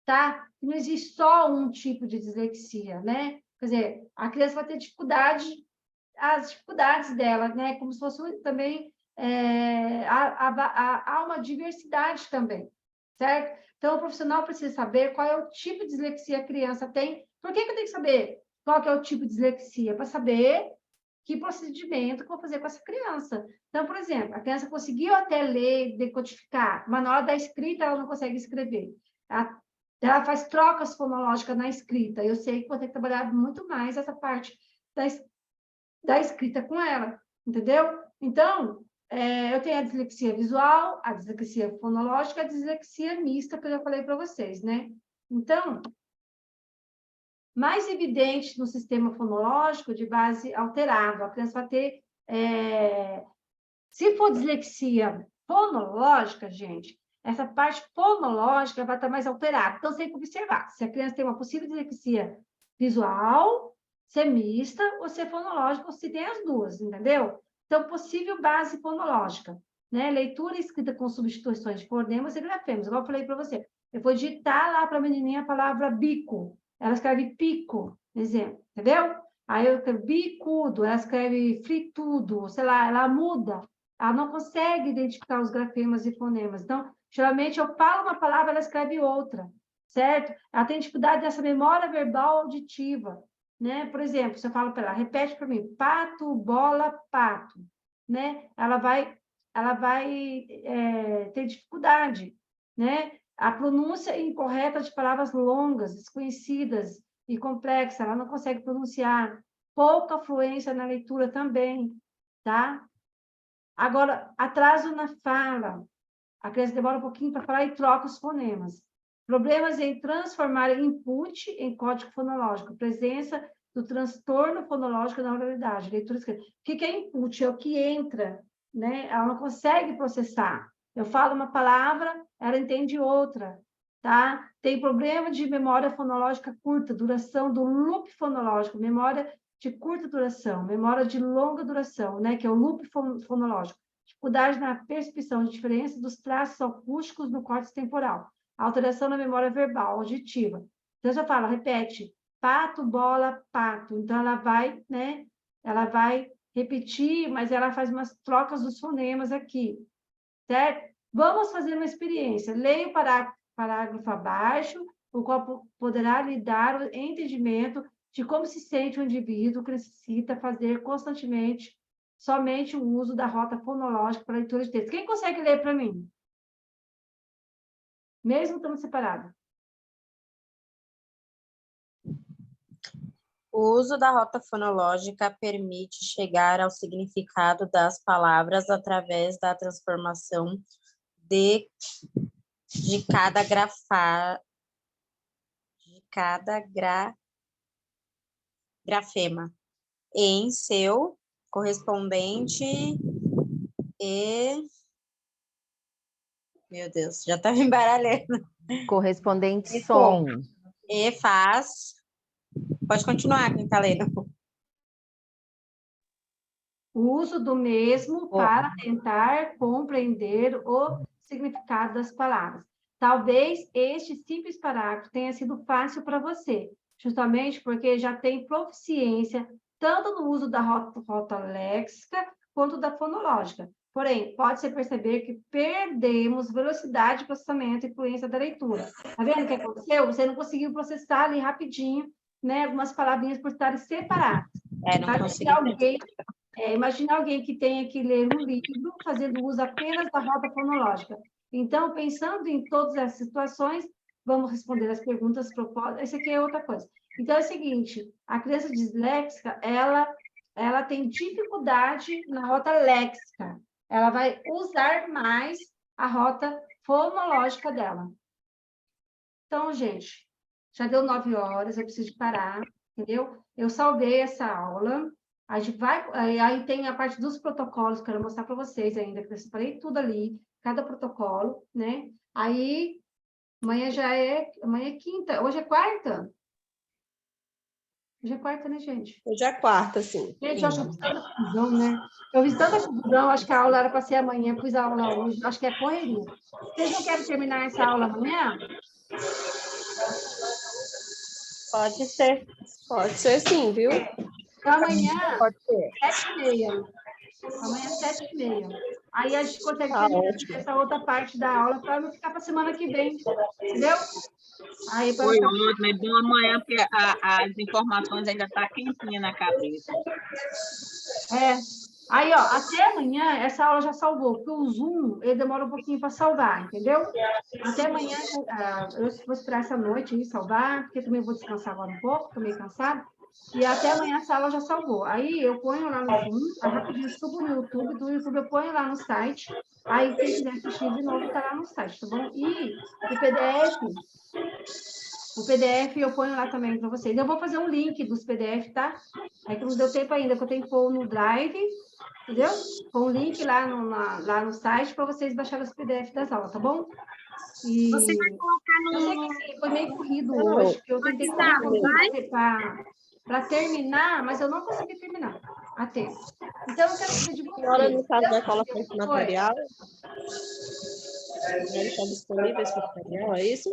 tá? Não existe só um tipo de dislexia, né? Quer dizer, a criança vai ter dificuldade, as dificuldades dela, né? Como se fosse também há uma diversidade também, certo? Então, o profissional precisa saber qual é o tipo de dislexia a criança tem. Por que eu tenho que saber qual que é o tipo de dislexia? Para saber que procedimento que eu vou fazer com essa criança. Então, por exemplo, a criança conseguiu até ler, decodificar, mas na hora da escrita ela não consegue escrever. Ela faz trocas fonológicas na escrita. Eu sei que vou ter que trabalhar muito mais essa parte da escrita com ela, entendeu? Então, eu tenho a dislexia visual, a dislexia fonológica, a dislexia mista, que eu já falei para vocês, né? Então, mais evidente no sistema fonológico de base alterada, a criança vai ter... se for dislexia fonológica, gente, essa parte fonológica vai estar mais alterada. Então, você tem que observar se a criança tem uma possível dislexia visual, se é mista, ou se é fonológica, ou se tem as duas, entendeu? Então, possível base fonológica, né? Leitura e escrita com substituições de fonemas e grafemas, igual eu falei para você. Eu vou digitar lá para a menininha a palavra bico, ela escreve pico, exemplo, entendeu? Aí eu escrevo bicudo, ela escreve fritudo, sei lá, ela muda, ela não consegue identificar os grafemas e fonemas. Então, geralmente eu falo uma palavra, ela escreve outra, certo? Ela tem dificuldade dessa memória verbal auditiva, né? Por exemplo, se eu falo para ela, repete para mim, pato, bola, pato, né? Ela vai ter dificuldade, né? A pronúncia incorreta de palavras longas, desconhecidas e complexas, ela não consegue pronunciar. Pouca fluência na leitura também, tá? Agora, atraso na fala. A criança demora um pouquinho para falar e troca os fonemas. Problemas em transformar input em código fonológico. Presença do transtorno fonológico na oralidade. Leitura escrita. O que é input? É o que entra, né? Ela não consegue processar. Eu falo uma palavra, ela entende outra, tá? Tem problema de memória fonológica curta, duração do loop fonológico, memória de curta duração, memória de longa duração, né? Que é o loop fonológico. Dificuldade na percepção de diferença dos traços acústicos no córtex temporal. Alteração na memória verbal, auditiva. Então, eu falo, repete, pato, bola, pato. Então, ela vai, né? Ela vai repetir, mas ela faz umas trocas dos fonemas aqui, certo? Vamos fazer uma experiência. Leia o parágrafo abaixo, o qual poderá lhe dar o entendimento de como se sente o indivíduo que necessita fazer constantemente somente o uso da rota fonológica para leitura de texto. Quem consegue ler para mim? Mesmo estando separado. O uso da rota fonológica permite chegar ao significado das palavras através da transformação de cada grafema em seu correspondente e... Meu Deus, já tá me embaralhando. Correspondente E som. E faz... Pode continuar, quem tá lendo. O uso do mesmo para tentar compreender o significado das palavras. Talvez este simples parágrafo tenha sido fácil para você, justamente porque já tem proficiência tanto no uso da rota léxica quanto da fonológica. Porém, pode-se perceber que perdemos velocidade de processamento e fluência da leitura. Tá vendo o que aconteceu? Você não conseguiu processar ali rapidinho, né, algumas palavrinhas por estarem separadas. Não consegui. Imagina alguém que tenha que ler um livro fazendo uso apenas da rota fonológica. Então, pensando em todas essas situações, vamos responder as perguntas propostas. Essa aqui é outra coisa. Então, é o seguinte, a criança disléxica, ela tem dificuldade na rota léxica. Ela vai usar mais a rota fonológica dela. Então, gente, já deu 9 horas, eu preciso parar, entendeu? Eu salvei essa aula. A gente vai, aí tem a parte dos protocolos, quero mostrar para vocês ainda, que eu separei tudo ali, cada protocolo, né? Aí, amanhã é quinta, hoje é quarta? Hoje é quarta, né, gente? Hoje é quarta, sim. Gente, eu acho que eu fiz tanta confusão, né? Eu fiz tanta confusão, acho que a aula era para ser amanhã, fiz a aula hoje, acho que é correria. Vocês não querem terminar essa aula amanhã? Pode ser. Pode ser sim, viu? Então, amanhã, 7h30. Amanhã, 7h30. Aí a gente consegue terminar essa outra parte da aula para não ficar para a semana que vem. Entendeu? Aí, Foi ótimo, é bom amanhã, porque as informações ainda estão quentinhas na cabeça. Aí, ó, até amanhã, essa aula já salvou, porque o Zoom, ele demora um pouquinho para salvar, entendeu? Até amanhã, eu vou esperar essa noite aí salvar, porque também vou descansar agora um pouco, estou meio cansada. E até amanhã essa aula já salvou. Aí eu ponho lá no Zoom, aí rapidinho eu subo no YouTube, do YouTube eu ponho lá no site, aí quem quiser assistir de novo está lá no site, tá bom? E o PDF eu ponho lá também para vocês. Eu vou fazer um link dos PDF, tá? Aí que não deu tempo ainda, que eu tenho que pôr no Drive, entendeu? Pôr um link lá no site para vocês baixarem os PDF das aulas, tá bom? E Você vai colocar no... Eu sei que sim, foi meio corrido hoje, porque eu tentei para terminar, mas eu não consegui terminar a tempo. Então, eu quero saber de vocês. Agora, no caso, vai colocar esse material. Ele está disponível esse material, é isso?